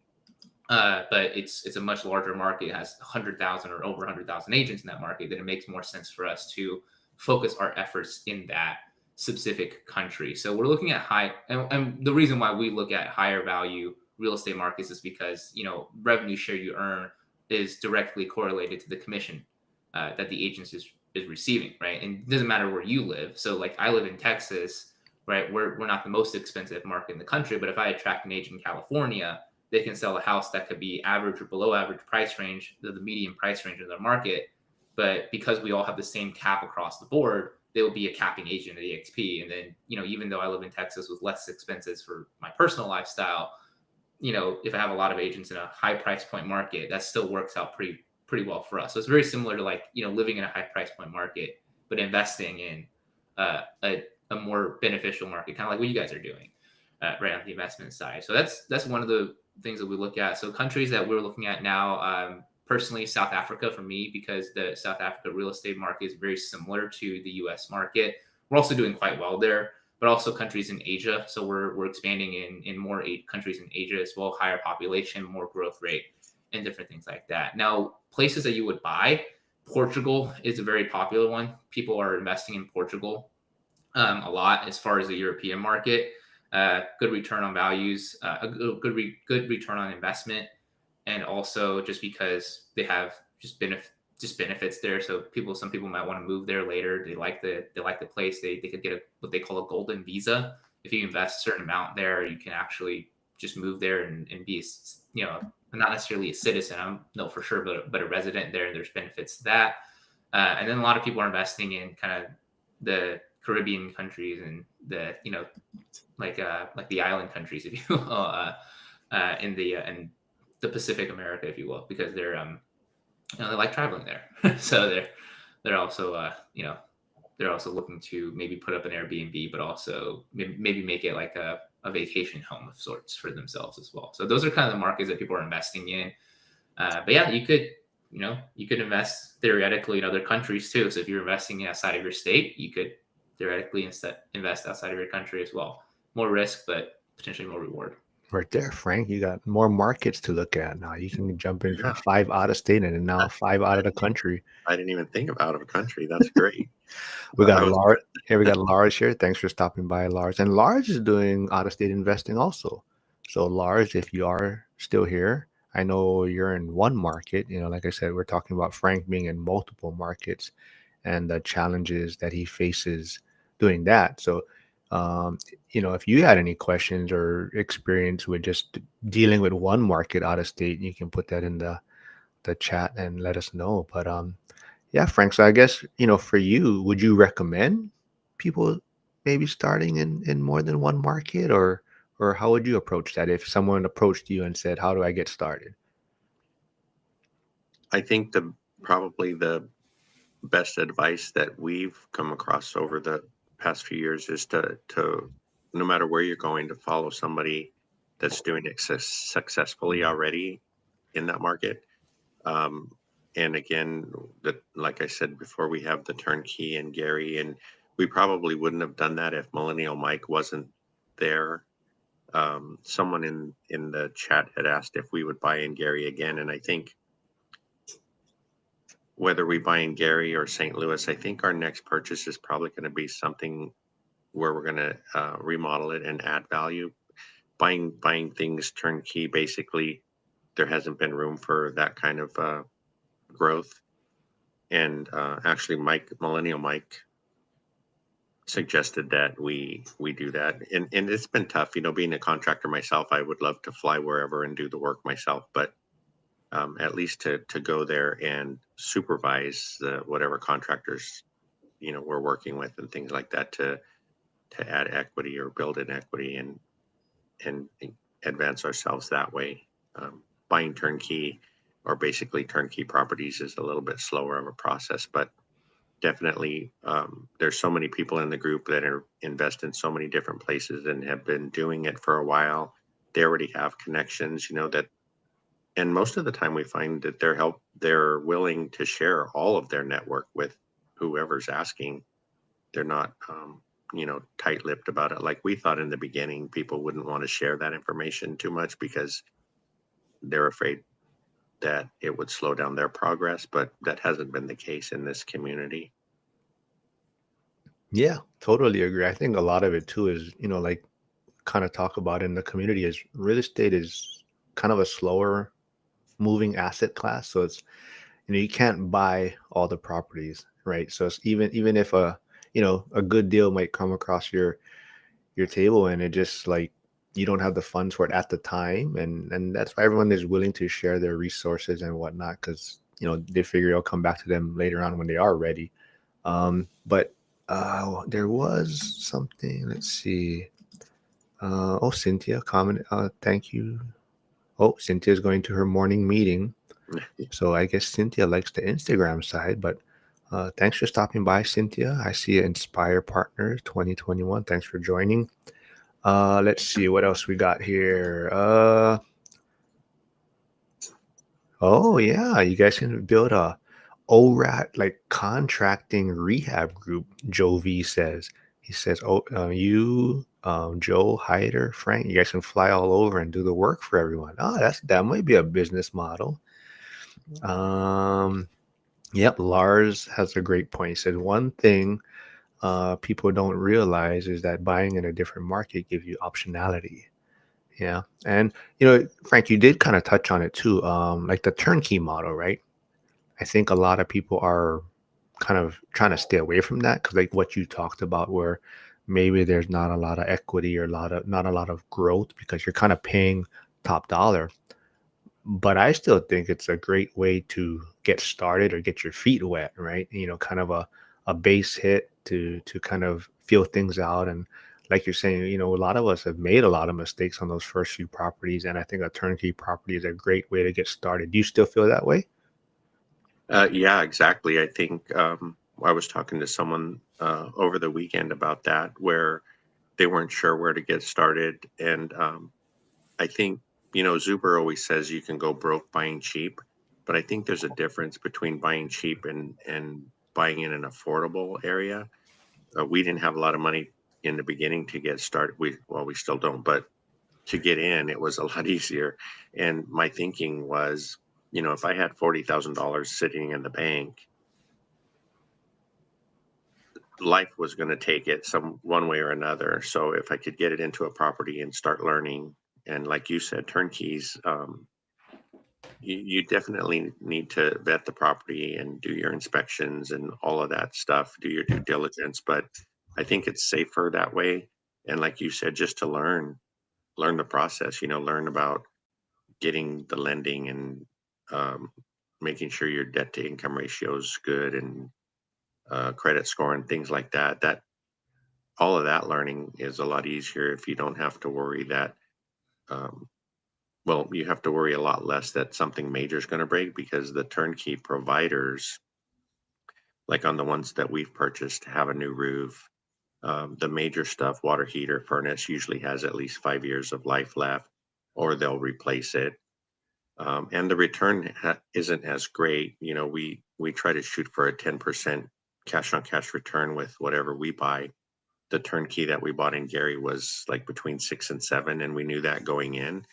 but it's a much larger market. It has 100,000 or over 100,000 agents in that market. Then it makes more sense for us to focus our efforts in that specific country. So we're looking at and the reason why we look at higher value real estate markets is because revenue share you earn is directly correlated to the commission that the agent is receiving, right? And it doesn't matter where you live. So like I live in Texas, right? We're not the most expensive market in the country, but if I attract an agent in California, they can sell a house that could be average or below average price range, the median price range of their market. But because we all have the same cap across the board, they will be a capping agent at EXP. And then, even though I live in Texas with less expenses for my personal lifestyle, if I have a lot of agents in a high price point market, that still works out pretty well for us. So it's very similar to like, living in a high price point market, but investing in a more beneficial market, kind of like what you guys are doing right on the investment side. So that's one of the things that we look at. So countries that we're looking at now, personally, South Africa for me, because the South Africa real estate market is very similar to the US market. We're also doing quite well there, but also countries in Asia. So we're expanding in more countries in Asia as well, higher population, more growth rate, and different things like that. Now, places that you would buy, Portugal is a very popular one. People are investing in Portugal a lot as far as the European market. Good return on values, a good return on investment, and also just because they have just benefits there. So some people might want to move there later. They like the place. They could get what they call a golden visa. If you invest a certain amount there, you can actually just move there and be not necessarily a citizen, I don't know for sure, but a resident there. And there's benefits to that. And then a lot of people are investing in kind of the Caribbean countries and the like the island countries, if you will, in the Pacific America, if you will, because they're they like traveling there. So they're also they're also looking to maybe put up an Airbnb, but also maybe make it like a vacation home of sorts for themselves as well. So those are kind of the markets that people are investing in. But yeah, you could invest theoretically in other countries too. So if you're investing outside of your state, you could theoretically invest outside of your country as well. More risk, but potentially more reward. Right there, Frank. You got more markets to look at now. You can jump in from 5 out of state and then now 5 out of the country. I didn't even think of out of country. That's great. We got Lars here. We got Lars here. Thanks for stopping by, Lars. And Lars is doing out of state investing also. So Lars, if you are still here, I know you're in one market. Like I said, we're talking about Frank being in multiple markets and the challenges that he faces doing that. So if you had any questions or experience with just dealing with one market out of state, you can put that in the chat and let us know. But yeah, Frank, so I guess for you, would you recommend people maybe starting in more than one market, or how would you approach that if someone approached you and said, how do I get started? I think probably the best advice that we've come across over the past few years is to no matter where you're going, to follow somebody that's doing it successfully already in that market. And again, like I said before, we have the turnkey and Gary, and we probably wouldn't have done that if Millennial Mike wasn't there. Someone in the chat had asked if we would buy in Gary again, and I think whether we buy in Gary or St. Louis, I think our next purchase is probably going to be something where we're going to remodel it and add value. Buying things turnkey, basically, there hasn't been room for that kind of growth. And actually, Millennial Mike suggested that we do that. And it's been tough, being a contractor myself. I would love to fly wherever and do the work myself, but at least to go there and supervise whatever contractors we're working with and things like that to add equity or build in equity and advance ourselves that way. Buying turnkey or basically turnkey properties is a little bit slower of a process, but definitely there's so many people in the group that invest in so many different places and have been doing it for a while. They already have connections, and most of the time we find that they're willing to share all of their network with whoever's asking. They're not, tight-lipped about it. Like we thought in the beginning, people wouldn't want to share that information too much because they're afraid that it would slow down their progress, but that hasn't been the case in this community. Yeah, totally agree. I think a lot of it too is, like kind of talk about in the community is real estate is kind of a slower moving asset class. So it's, you can't buy all the properties, right? So it's even if a good deal might come across your table and it just like, you don't have the funds for it at the time. And that's why everyone is willing to share their resources and whatnot, because, they figure it'll come back to them later on when they are ready. But There was something. Let's see. Cynthia comment. Thank you. Oh, Cynthia's going to her morning meeting. So I guess Cynthia likes the Instagram side, but thanks for stopping by, Cynthia. I see Inspire Partners 2021. Thanks for joining. Let's see what else we got here. Oh yeah, you guys can build a ORAT like contracting rehab group. Joe V says. He says, "Oh, you, Joe, Hyder, Frank, you guys can fly all over and do the work for everyone." Oh, that might be a business model. Um, yep, Lars has a great point. He said one thing people don't realize is that buying in a different market gives you optionality. Yeah. And, Frank, you did kind of touch on it too. Like the turnkey model, right? I think a lot of people are kind of trying to stay away from that because, like what you talked about, where maybe there's not a lot of equity or not a lot of growth because you're kind of paying top dollar. But I still think it's a great way to get started or get your feet wet, right? Kind of a base hit to kind of feel things out. And like you're saying, a lot of us have made a lot of mistakes on those first few properties. And I think a turnkey property is a great way to get started. Do you still feel that way? Yeah, exactly. I think I was talking to someone over the weekend about that, where they weren't sure where to get started. And I think, Zuber always says you can go broke buying cheap, but I think there's a difference between buying cheap and buying in an affordable area. We didn't have a lot of money in the beginning to get started. We still don't, but to get in, it was a lot easier. And my thinking was, if I had $40,000 sitting in the bank, life was going to take it some one way or another. So if I could get it into a property and start learning, and like you said, turnkeys, you definitely need to vet the property and do your inspections and all of that stuff, do your due diligence. But I think it's safer that way. And like you said, just to learn the process, learn about getting the lending and um, making sure your debt to income ratio is good, and credit score and things like that. That all of that learning is a lot easier if you don't have to worry that. Um, well, you have to worry a lot less that something major is going to break, because the turnkey providers, like on the ones that we've purchased, have a new roof. The major stuff, water heater, furnace, usually has at least 5 years of life left, or they'll replace it. And the return isn't as great. We try to shoot for a 10% cash on cash return with whatever we buy. The turnkey that we bought in Gary was like between 6 and 7, and we knew that going in.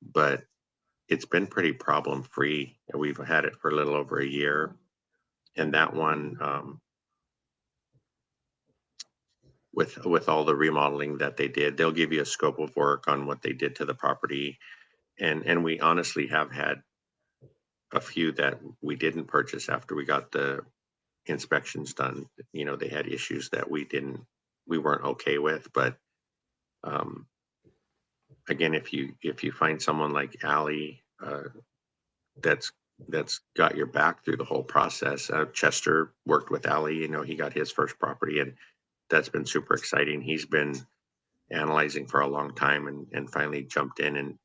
But it's been pretty problem free. We've had it for a little over a year, and that one, with all the remodeling that they did, they'll give you a scope of work on what they did to the property. And we honestly have had a few that we didn't purchase after we got the inspections done. They had issues that we weren't okay with. But um, again, if you find someone like Allie, that's that's got your back through the whole process. Chester worked with Allie. He got his first property, and that's been super exciting. He's been analyzing for a long time, and finally jumped in. And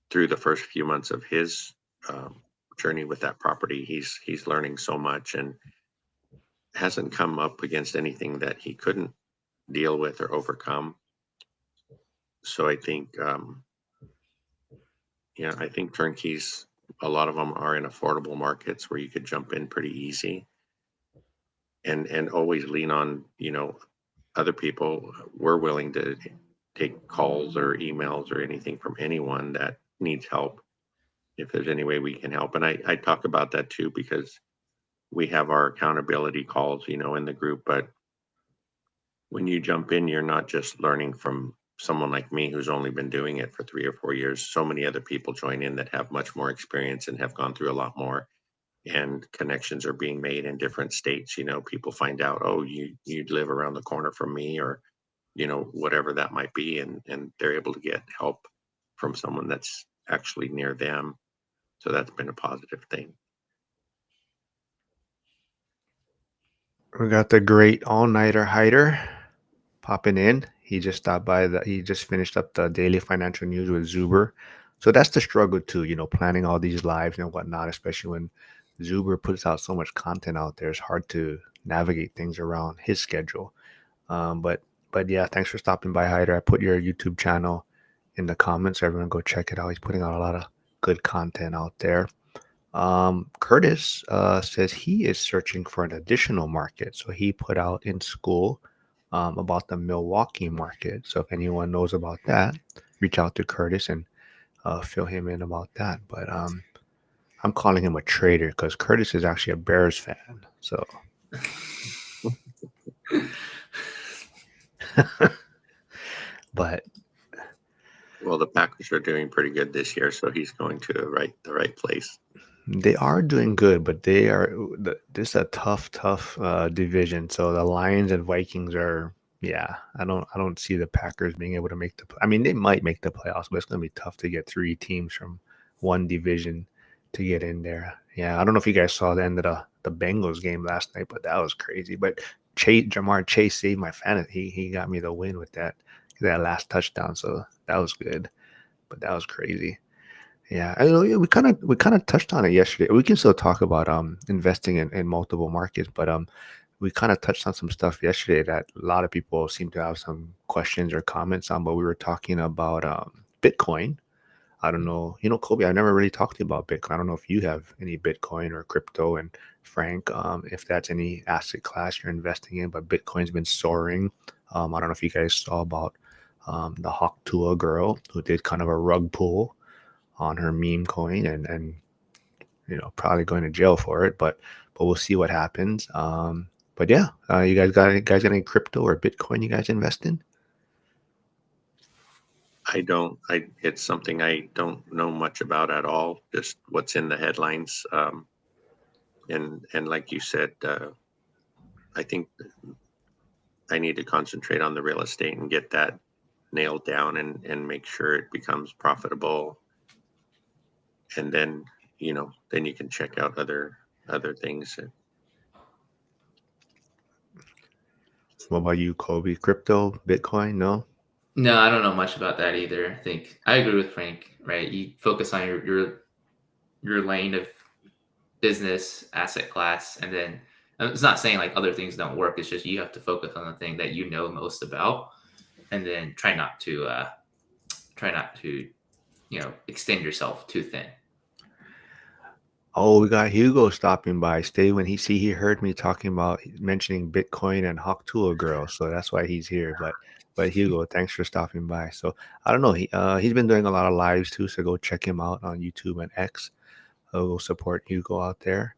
through the first few months of his journey with that property, he's learning so much, and hasn't come up against anything that he couldn't deal with or overcome. So I think, I think turnkeys, a lot of them are in affordable markets where you could jump in pretty easy, and always lean on, other people. We're willing to take calls or emails or anything from anyone that needs help, if there's any way we can help. And I talk about that too, because we have our accountability calls, in the group. But when you jump in, you're not just learning from someone like me who's only been doing it for 3 or 4 years. So many other people join in that have much more experience and have gone through a lot more, and connections are being made in different states. People find out, oh, you live around the corner from me, or whatever that might be, and they're able to get help from someone that's actually near them. So that's been a positive thing. We got the great all-nighter hider popping in. He just stopped by he just finished up the daily financial news with Zuber. So that's the struggle too, planning all these lives and whatnot, especially when Zuber puts out so much content out there. It's hard to navigate things around his schedule. But yeah, thanks for stopping by, Hyder. I put your YouTube channel in the comments. So everyone go check it out. He's putting out a lot of good content out there. Curtis says he is searching for an additional market. So he put out in school about the Milwaukee market. So if anyone knows about that, reach out to Curtis and fill him in about that. But I'm calling him a trader because Curtis is actually a Bears fan. So but Well, the Packers are doing pretty good this year, so he's going to the right place. they are doing good, but this is a tough division. So the Lions and Vikings are, yeah. I don't see the Packers being able to make I mean, they might make the playoffs, but it's going to be tough to get three teams from one division to get in there. Yeah, I don't know if you guys saw the end of the Bengals game last night, but that was crazy. But Jamar Chase saved my fantasy. He got me the win with that last touchdown, so that was good. But that was crazy. Yeah, I know we kind of touched on it yesterday. We can still talk about investing in multiple markets, but we kind of touched on some stuff yesterday that a lot of people seem to have some questions or comments on. But we were talking about Bitcoin. I don't know, Kobe. I never really talked to you about Bitcoin. I don't know if you have any Bitcoin or crypto, and Frank, if that's any asset class you're investing in. But Bitcoin's been soaring. I don't know if you guys saw about the Hawk Tuah girl who did kind of a rug pull on her meme coin and probably going to jail for it, but we'll see what happens. But yeah, you guys got any crypto or Bitcoin you guys invest in? It's something I don't know much about at all, just what's in the headlines. And like you said, I think I need to concentrate on the real estate and get that nailed down and make sure it becomes profitable. And then, then you can check out other things. What about you, Kobe? Crypto, Bitcoin? No. No, I don't know much about that either. I think I agree with Frank. Right, you focus on your lane of business, asset class, and then it's not saying like other things don't work. It's just you have to focus on the thing that you know most about, and then try not to extend yourself too thin. Oh, we got Hugo stopping by. Stay when he heard me talking about mentioning Bitcoin and Hawk Tuah girl, so that's why he's here. But Hugo, thanks for stopping by. So I don't know. He's been doing a lot of lives too, so go check him out on YouTube and X. Go support Hugo out there.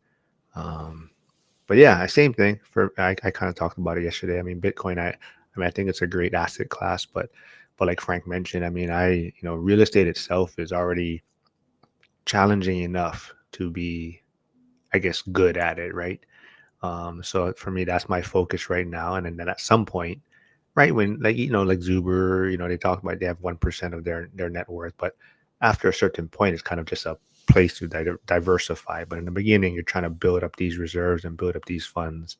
But yeah, same thing. I kind of talked about it yesterday. I mean, Bitcoin. I think it's a great asset class, but like Frank mentioned, I mean, real estate itself is already challenging enough to be, I guess, good at it, right? So for me, that's my focus right now. And then at some point, right when like Zuber, they talk about they have 1% of their net worth, but after a certain point, it's kind of just a place to diversify. But in the beginning, you're trying to build up these reserves and build up these funds.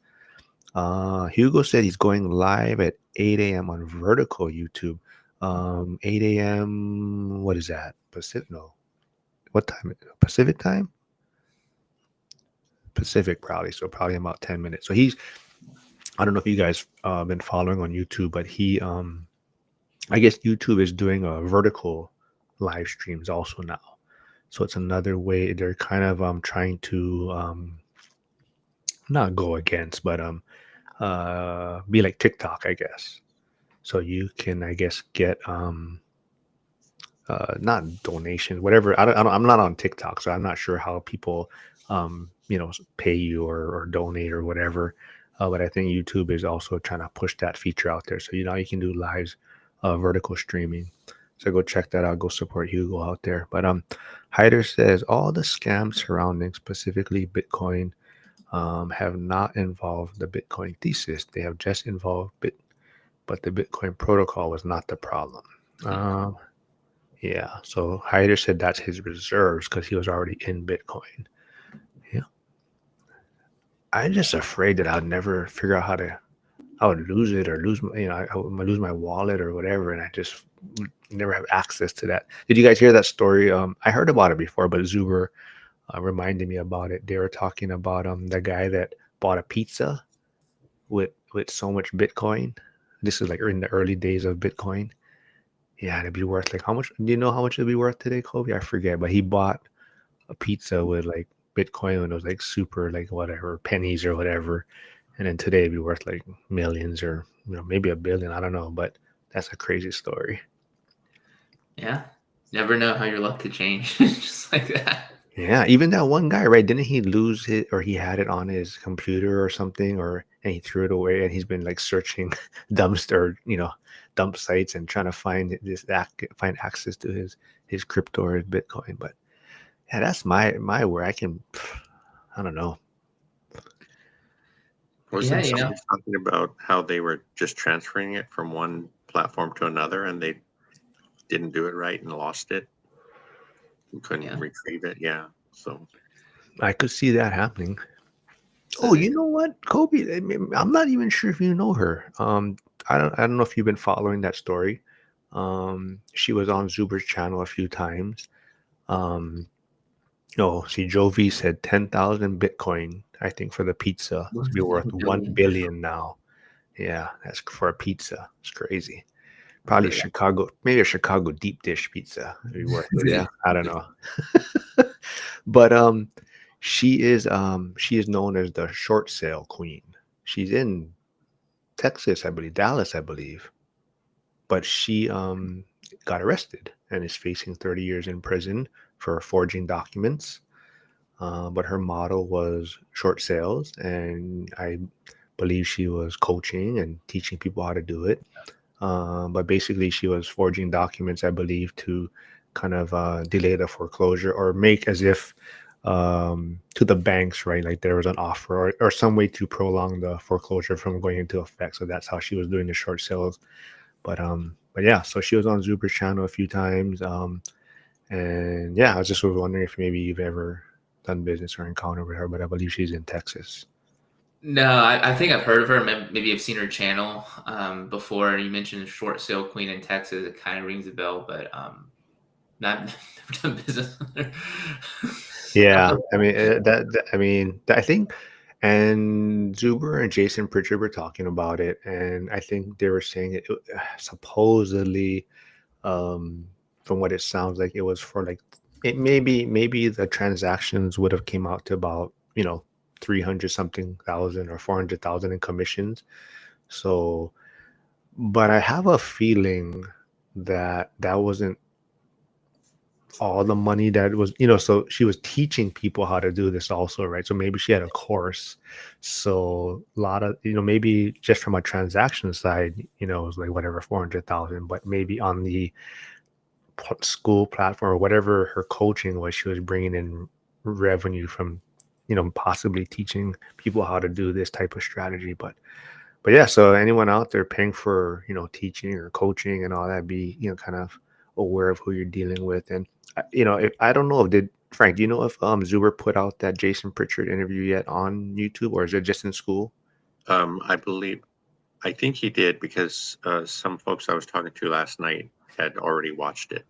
Hugo said he's going live at 8 a.m. on Vertical YouTube. 8 a.m. What is that? Pacific? No. What time? Pacific time? Pacific probably. So probably about 10 minutes. So I don't know if you guys been following on YouTube, but I guess YouTube is doing a vertical live streams also now. So it's another way they're kind of trying to not go against, but be like TikTok, I guess. So you can, I guess, get not donations, whatever. I'm not on TikTok, so I'm not sure how people pay you or donate or whatever. But I think YouTube is also trying to push that feature out there. So you can do lives, vertical streaming. So go check that out. Go support Hugo out there. But Hyder says all the scams surrounding specifically Bitcoin have not involved the Bitcoin thesis. They have just involved but the Bitcoin protocol was not the problem. Yeah. So Hyder said that's his reserves because he was already in Bitcoin. Yeah. I'm just afraid that I'll never figure out how to. I would lose it or lose my, I would lose my wallet or whatever, and I just would never have access to that. Did you guys hear that story? I heard about it before, but Zuber reminded me about it. They were talking about the guy that bought a pizza with so much Bitcoin. This is like in the early days of Bitcoin. Yeah, it'd be worth like how much? Do you know how much it'd be worth today, Kobe? I forget, but he bought a pizza with like Bitcoin when it was like super like whatever pennies or whatever, and then today it'd be worth like millions or maybe a billion. I don't know, but that's a crazy story. Yeah. Never know how your luck could change just like that. Yeah, even that one guy, right? Didn't he lose it or he had it on his computer or something, or and he threw it away and he's been like searching dumpster, dump sites and trying to find find access to his crypto or his Bitcoin. But yeah, that's my where I don't know. Wasn't Yeah, someone talking about how they were just transferring it from one platform to another and they didn't do it right and lost it and couldn't retrieve it? Yeah. So I could see that happening. So Oh, you know what, Kobe? I'm not even sure if you know her. I don't know if you've been following that story. She was on Zuber's channel a few times. No, see, Jovi said 10,000 Bitcoin, I think, for the pizza. It's be worth 1 billion now. Yeah, that's for a pizza. It's crazy. Probably Yeah. Chicago, maybe a Chicago deep dish pizza would be worth it. Yeah, I don't know. But she is known as the short sale queen. She's in Texas, I believe, Dallas, I believe. But she got arrested and is facing 30 years in prison for forging documents. But her model was short sales, and I believe she was coaching and teaching people how to do it. But basically, she was forging documents, I believe, to kind of delay the foreclosure or make as if to the banks, right? Like there was an offer or some way to prolong the foreclosure from going into effect. So that's how she was doing the short sales. But yeah, so she was on Zuber's channel a few times. And yeah, I was just was wondering if maybe you've ever done business or encountered with her, but I believe she's in Texas. No, I think I've heard of her. Maybe I've seen her channel before. You mentioned Short Sale Queen in Texas. It kind of rings a bell, but not never done business with her. Yeah, I mean I think, and Zuber and Jason Pritchard were talking about it, and I think they were saying supposedly, from what it sounds like, it was for like it maybe the transactions would have came out to about 300 something thousand or 400,000 in commissions. So, but I have a feeling that wasn't all the money that was, so she was teaching people how to do this also, right? So maybe she had a course. So a lot of, maybe just from a transaction side, it was like whatever, 400,000, but maybe on the school platform or whatever her coaching was, she was bringing in revenue from, possibly teaching people how to do this type of strategy. But yeah, so anyone out there paying for, teaching or coaching and all that, be, kind of aware of who you're dealing with. And, if I don't know if Frank, do you know if Zuber put out that Jason Pritchard interview yet on YouTube, or is it just in school? I think he did because some folks I was talking to last night had already watched it.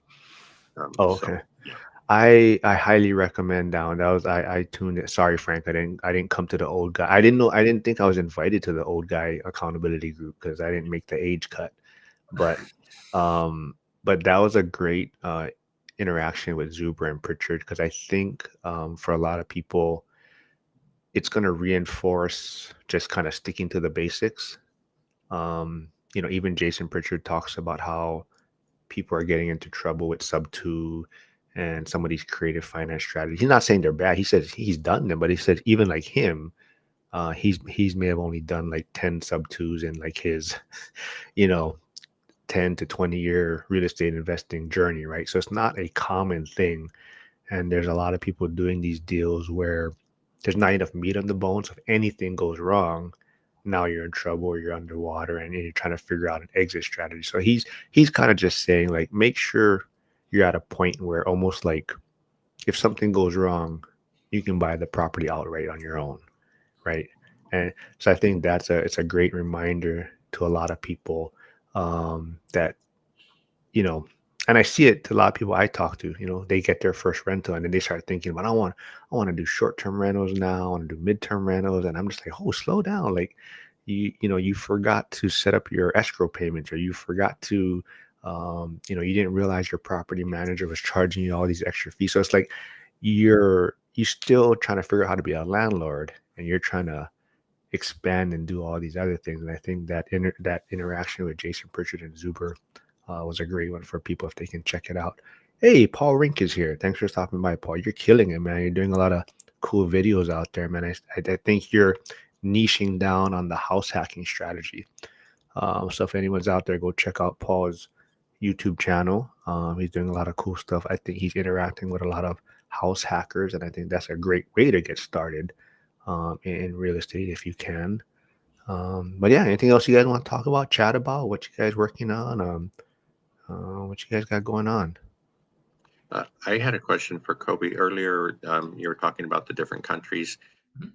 Oh, so, okay. yeah. I highly recommend that one. That was I tuned it. Sorry, Frank, I didn't come to the old guy. I didn't think I was invited to the old guy accountability group because I didn't make the age cut. But but that was a great interaction with Zuber and Pritchard, because I think for a lot of people it's going to reinforce just kind of sticking to the basics. Even Jason Pritchard talks about how people are getting into trouble with sub two and some of these creative finance strategies. He's not saying they're bad. He says he's done them, but he said even like him, he's may have only done like 10 sub twos in like his, you know, 10 to 20-year real estate investing journey, right? So it's not a common thing. And there's a lot of people doing these deals where there's not enough meat on the bone. So if anything goes wrong, now you're in trouble or you're underwater and you're trying to figure out an exit strategy. So he's kind of just saying like, make sure you're at a point where almost like if something goes wrong, you can buy the property outright on your own. right? And so I think it's a great reminder to a lot of people that you know, and I see it to a lot of people I talk to, they get their first rental and then they start thinking, but I want to do short-term rentals now, I want to do midterm rentals. And I'm just like, oh, slow down. Like you forgot to set up your escrow payments, or you forgot to, you didn't realize your property manager was charging you all these extra fees. So it's like you still trying to figure out how to be a landlord, and you're trying to expand and do all these other things. And I think that interaction with Jason Pritchard and Zuber was a great one for people if they can check it out. Hey, Paul Rink is here. Thanks for stopping by, Paul. You're killing it, man. You're doing a lot of cool videos out there, man. I think you're niching down on the house hacking strategy. So if anyone's out there, go check out Paul's YouTube channel. He's doing a lot of cool stuff. I think he's interacting with a lot of house hackers, and I think that's a great way to get started in real estate if you can. But yeah, anything else you guys want to talk about, chat about, what you guys working on, what you guys got going on? I had a question for Kobe earlier. You were talking about the different countries, Mhm.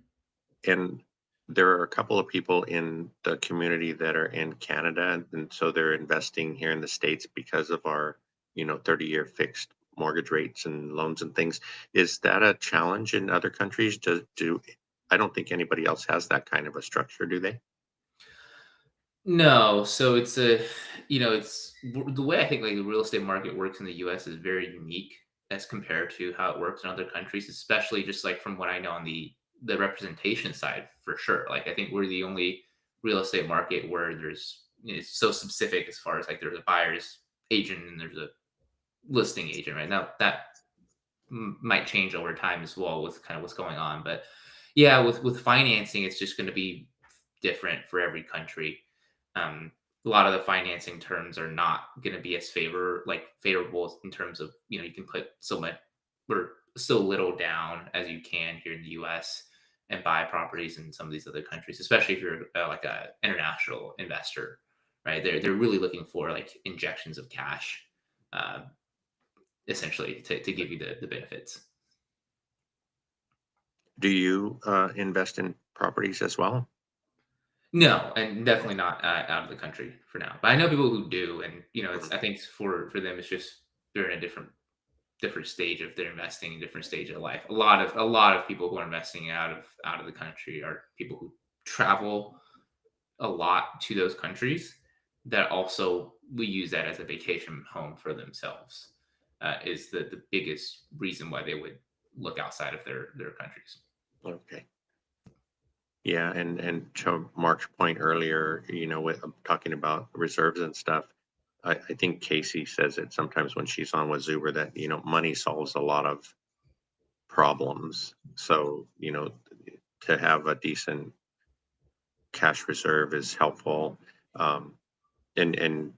and there are a couple of people in the community that are in Canada, and so they're investing here in the States because of our, 30-year fixed mortgage rates and loans and things. Is that a challenge in other countries? I don't think anybody else has that kind of a structure, do they? No, so the way I think like the real estate market works in the US is very unique as compared to how it works in other countries, especially just like from what I know on the representation side for sure. Like I think we're the only real estate market where it's so specific as far as like there's a buyer's agent and there's a listing agent right now. That might change over time as well with kind of what's going on, but yeah, with financing, it's just going to be different for every country. um, a lot of the financing terms are not going to be as favorable in terms of you can put so much or so little down as you can here in the U.S. and buy properties in some of these other countries, especially if you're like a international investor, right? They're really looking for like injections of cash, uh, essentially to give you the benefits. Do you invest in properties as well? No, and definitely not out of the country for now. But I know people who do, and it's Mhm. I think for them, it's just they're in a different stage of their investing, a different stage of life. A lot of people who are investing out of the country are people who travel a lot to those countries that also we use that as a vacation home for themselves. Is the biggest reason why they would look outside of their countries. Okay. Yeah, and to Mark's point earlier, with talking about reserves and stuff, I think Casey says it sometimes when she's on with Zuber that, money solves a lot of problems. So, to have a decent cash reserve is helpful. Um, and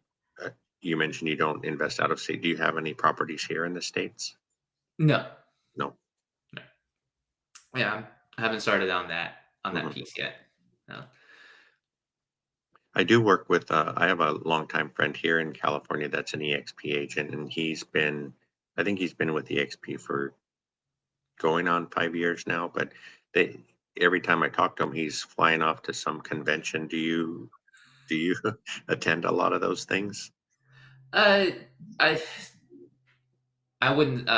you mentioned you don't invest out of state. Do you have any properties here in the States? No, No. no, yeah, I haven't started on that Mhm. piece yet. No. I do work with, I have a longtime friend here in California that's an EXP agent, and I think he's been with EXP for going on 5 years now. But they, every time I talk to him, he's flying off to some convention. Do you attend a lot of those things? Uh, I I wouldn't.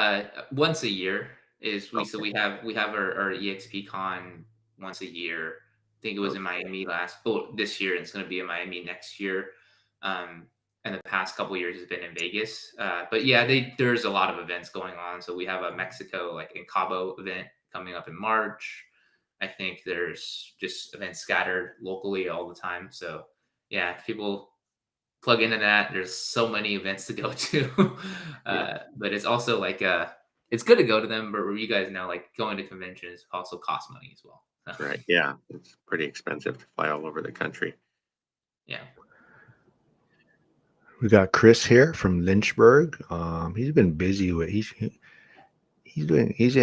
Once a year is Okay. we have our EXP con once a year. I think it was in Okay. Miami this year, and it's going to be in Miami next year. Um, and the past couple years has been in Vegas. But yeah, there's a lot of events going on. So we have a Mexico like in Cabo event coming up in March. I think there's just events scattered locally all the time. So yeah, if people plug into that. There's so many events to go to, Yeah. but it's also like it's good to go to them. But you guys know, like going to conventions also costs money as well. So, Right. Yeah. It's pretty expensive to fly all over the country. yeah, We got Chris here from Lynchburg. He's been busy with he's doing he's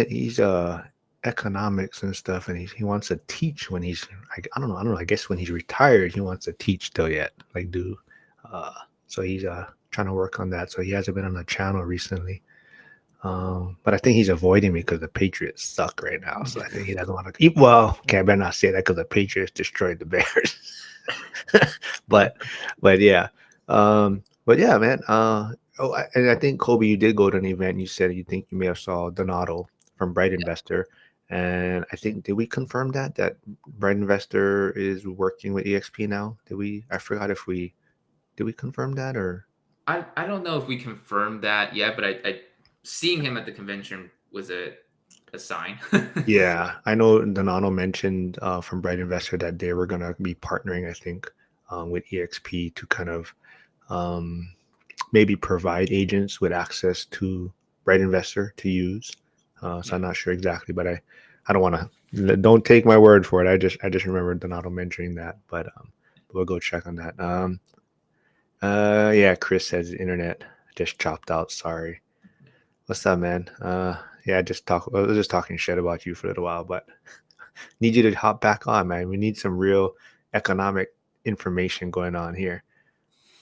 economics and stuff, and he wants to teach when he's I don't know, I guess when he's retired he wants to teach still yet, like uh so he's trying to work on that. So he hasn't been on the channel recently. But I think he's avoiding me because the Patriots suck right now. So I think he doesn't want to. Well, okay, I better not say that because the Patriots destroyed the Bears. but yeah, but yeah, man. And I think Kobe, you did go to an event. You said you think you may have saw Donato from Bright Investor, and I think did we confirm that Bright Investor is working with EXP now? Did we? I forgot if we did we confirm that or. I don't know if we confirmed that yet, but I seeing him at the convention was a sign. Yeah, I know Donato mentioned from Bright Investor that they were going to be partnering, I think, with EXP to kind of um, maybe provide agents with access to Bright Investor to use. So I'm not sure exactly, but I don't want to. Don't take my word for it. I just remember Donato mentioning that, but we'll go check on that. Yeah, Chris says the internet just chopped out. Sorry. What's up, man? Yeah, I was just talking shit about you for a little while, but need you to hop back on, man. We need some real economic information going on here.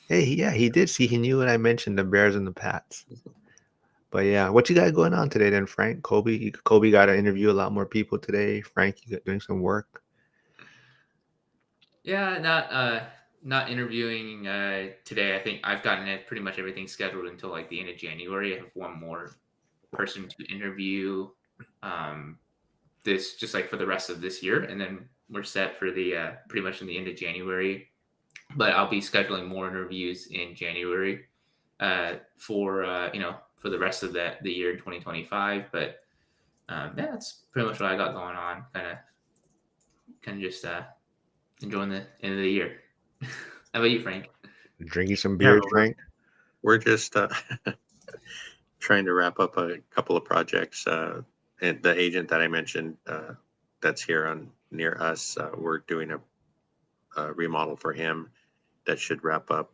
Hey, yeah, he did see. He knew when I mentioned the Bears and the Pats. But yeah, what you got going on today, then, Frank? Kobe got to interview a lot more people today. Frank, you got doing some work. Yeah, not interviewing today. I think I've gotten it pretty much everything scheduled until like the end of January. I have one more person to interview this just like for the rest of this year, and then we're set for the pretty much in the end of January. But I'll be scheduling more interviews in January for for the rest of the year in 2025. But yeah, that's pretty much what I got going on. Kind of just enjoying the end of the year. How about you, Frank? Drinking some Yeah, beers, Frank. we're just trying to wrap up a couple of projects. And the agent that I mentioned that's here on near us, we're doing a remodel for him that should wrap up.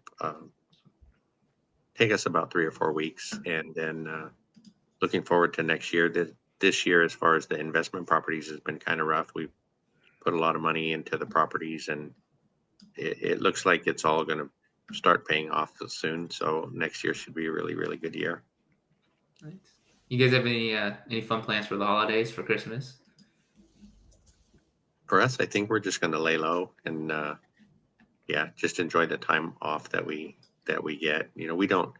Take us about 3 or 4 weeks, and then looking forward to next year. This year, as far as the investment properties, has been kind of rough. We've put a lot of money into the properties, and it looks like it's all going to start paying off soon. So next year should be a really, really good year. Nice. You guys have any fun plans for the holidays for Christmas? For us, I think we're just going to lay low and yeah, just enjoy the time off that we get. You know, we don't.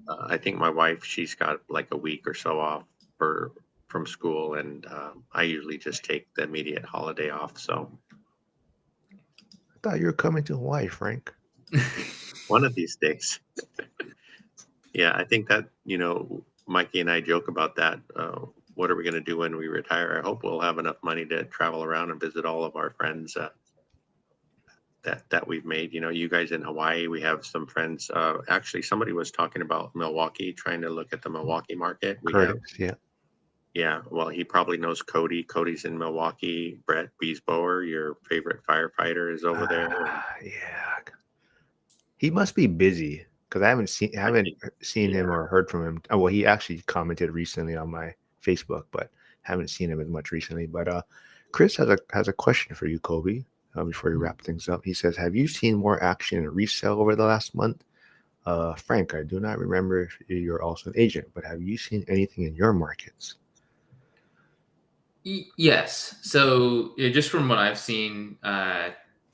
I think my wife, she's got like a week or so off from school, and I usually just take the immediate holiday off. So I thought you were coming to Hawaii, Frank. one of these days, yeah, I think that Mikey and I joke about that. What are we going to do when we retire? I hope we'll have enough money to travel around and visit all of our friends that we've made. You know, you guys in Hawaii, we have some friends. Actually, somebody was talking about Milwaukee, trying to look at the Milwaukee market. We have, Curtis, yeah. yeah. Well, he probably knows Cody. Cody's in Milwaukee. Brett Beesboer, your favorite firefighter, is over there. Yeah. He must be busy because I haven't seen him or heard from him. Oh, well, he actually commented recently on my Facebook, but haven't seen him as much recently. But Chris has a question for you, Kobe. Before you wrap things up, he says, "Have you seen more action in resale over the last month?" Frank, I do not remember if you're also an agent, but have you seen anything in your markets? Yes. So just from what I've seen,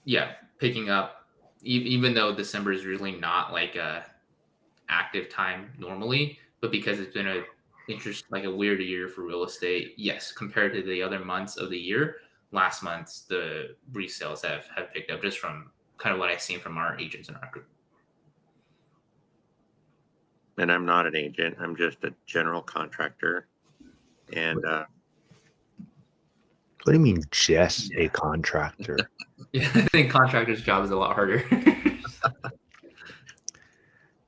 yeah, picking up. Even though December is really not like a active time normally, but because it's been like a weird year for real estate. Yes, compared to the other months of the year, last month's the resales have picked up just from kind of what I've seen from our agents in our group. And I'm not an agent. I'm just a general contractor. And What do you mean, just a contractor? Yeah, I think contractor's job is a lot harder.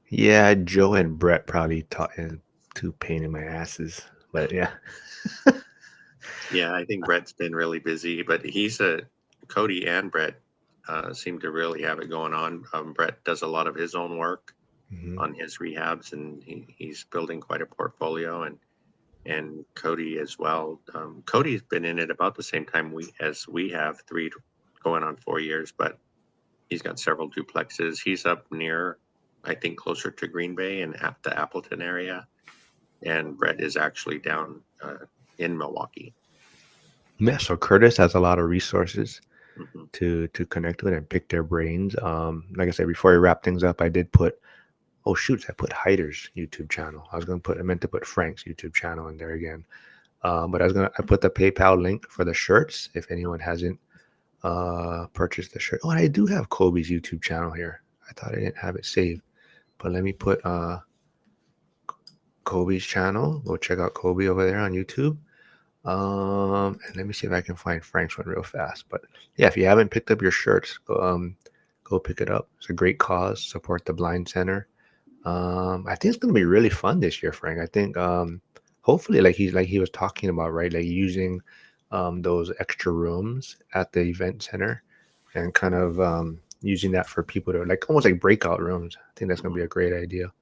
Yeah, Joe and Brett probably taught him two pain in my asses, but yeah. yeah, I think Brett's been really busy, but Cody and Brett seem to really have it going on. Brett does a lot of his own work Mhm. on his rehabs, and he's building quite a portfolio, and Cody as well. Cody's been in it about the same time we have, going on 4 years, but he's got several duplexes. He's up near, I think, closer to Green Bay and the Appleton area. and Brett is actually down in Milwaukee. Yeah, so Curtis has a lot of resources Hmm. to connect with and pick their brains. Like I said, before I wrap things up, I did put I put Hyder's YouTube channel. I meant to put Frank's YouTube channel in there again. But I put the PayPal link for the shirts if anyone hasn't purchased the shirt. Oh, and I do have Kobe's YouTube channel here. I thought I didn't have it saved, but let me put Kobe's channel. Go check out Kobe over there on YouTube. And let me see if I can find Frank's one real fast. But yeah, if you haven't picked up your shirts, go pick it up. It's a great cause. Support the Blind Center. I think it's gonna be really fun this year, Frank. I think hopefully like he was talking about, right? Like using those extra rooms at the event center and kind of using that for people to like almost like breakout rooms. I think that's gonna be a great idea.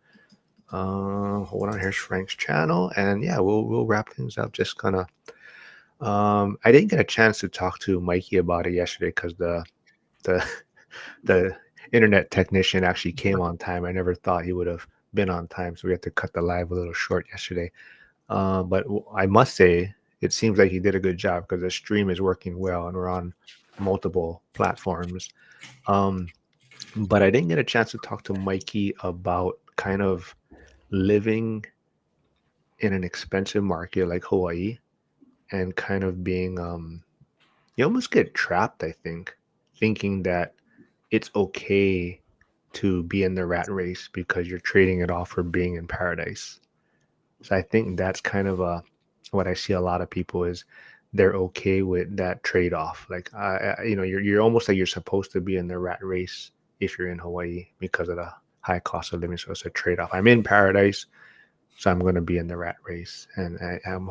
Hold on, here's Frank's channel, and yeah, we'll wrap things up. Just kind of I didn't get a chance to talk to Mikey about it yesterday because the the internet technician actually came on time. I never thought he would have been on time, so we had to cut the live a little short yesterday. But I must say, it seems like he did a good job because the stream is working well, and we're on multiple platforms. Um, but I didn't get a chance to talk to Mikey about kind of living in an expensive market like Hawaii and kind of being you almost get trapped, I think, thinking that it's okay to be in the rat race because you're trading it off for being in paradise. So I think that's kind of what I see a lot of people is they're okay with that trade-off. Like you're almost like you're supposed to be in the rat race if you're in Hawaii because of the high cost of living. So it's a trade-off. I'm in paradise, so I'm going to be in the rat race, and I'm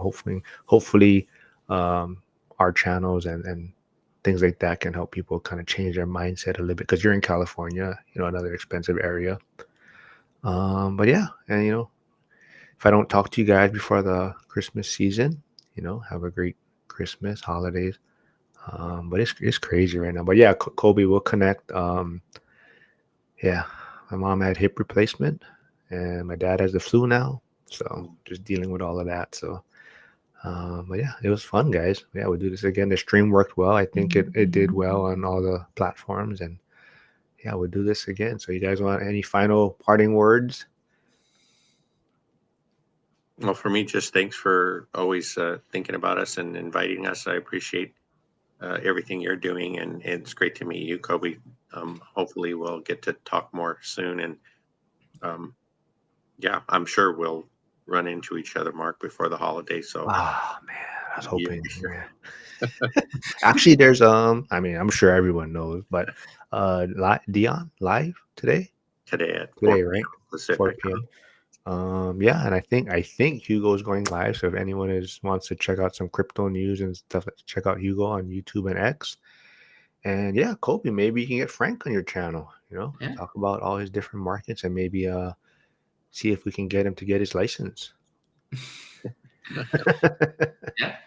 hopefully our channels and things like that can help people kind of change their mindset a little bit because you're in California, another expensive area. But yeah, and if I don't talk to you guys before the Christmas season, have a great Christmas holidays. But it's crazy right now. But yeah, Kobe will connect. Yeah, my mom had hip replacement, and my dad has the flu now, so just dealing with all of that. So, but yeah, it was fun, guys. Yeah, we'll do this again. The stream worked well. I think it did well on all the platforms, and yeah, we'll do this again. So, you guys want any final parting words? Well, for me, just thanks for always thinking about us and inviting us. I appreciate everything you're doing, and it's great to meet you, Kobe. Hopefully, we'll get to talk more soon, and yeah, I'm sure we'll run into each other, Mark, before the holidays. So, Ah, man, I was yeah, hoping. Actually, there's I mean, I'm sure everyone knows, but Dion live today, today at 4 p.m. right? Pacific. 4 p.m. Yeah, and I think Hugo's going live. So if anyone wants to check out some crypto news and stuff, check out Hugo on YouTube and X. And yeah, Kobe, maybe you can get Frank on your channel, Yeah. talk about all his different markets and maybe see if we can get him to get his license. Yeah.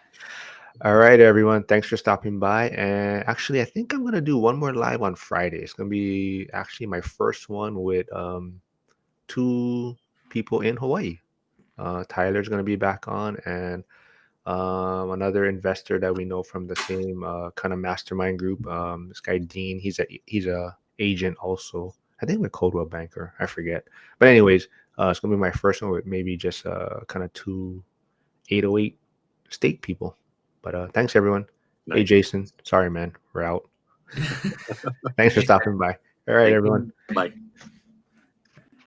All right, everyone. Thanks for stopping by. And actually, I think I'm gonna do one more live on Friday. It's gonna be actually my first one with two people in Hawaii. Tyler's gonna be back on, and another investor that we know from the same kind of mastermind group. This guy Dean, he's a agent also. I think with Coldwell Banker. I forget. But anyways, it's gonna be my first one with maybe just kind of two 808 state people. But thanks everyone. Hey Nice. Jason, sorry man, we're out. Thanks for stopping by. All right, Thank you. everyone. Bye.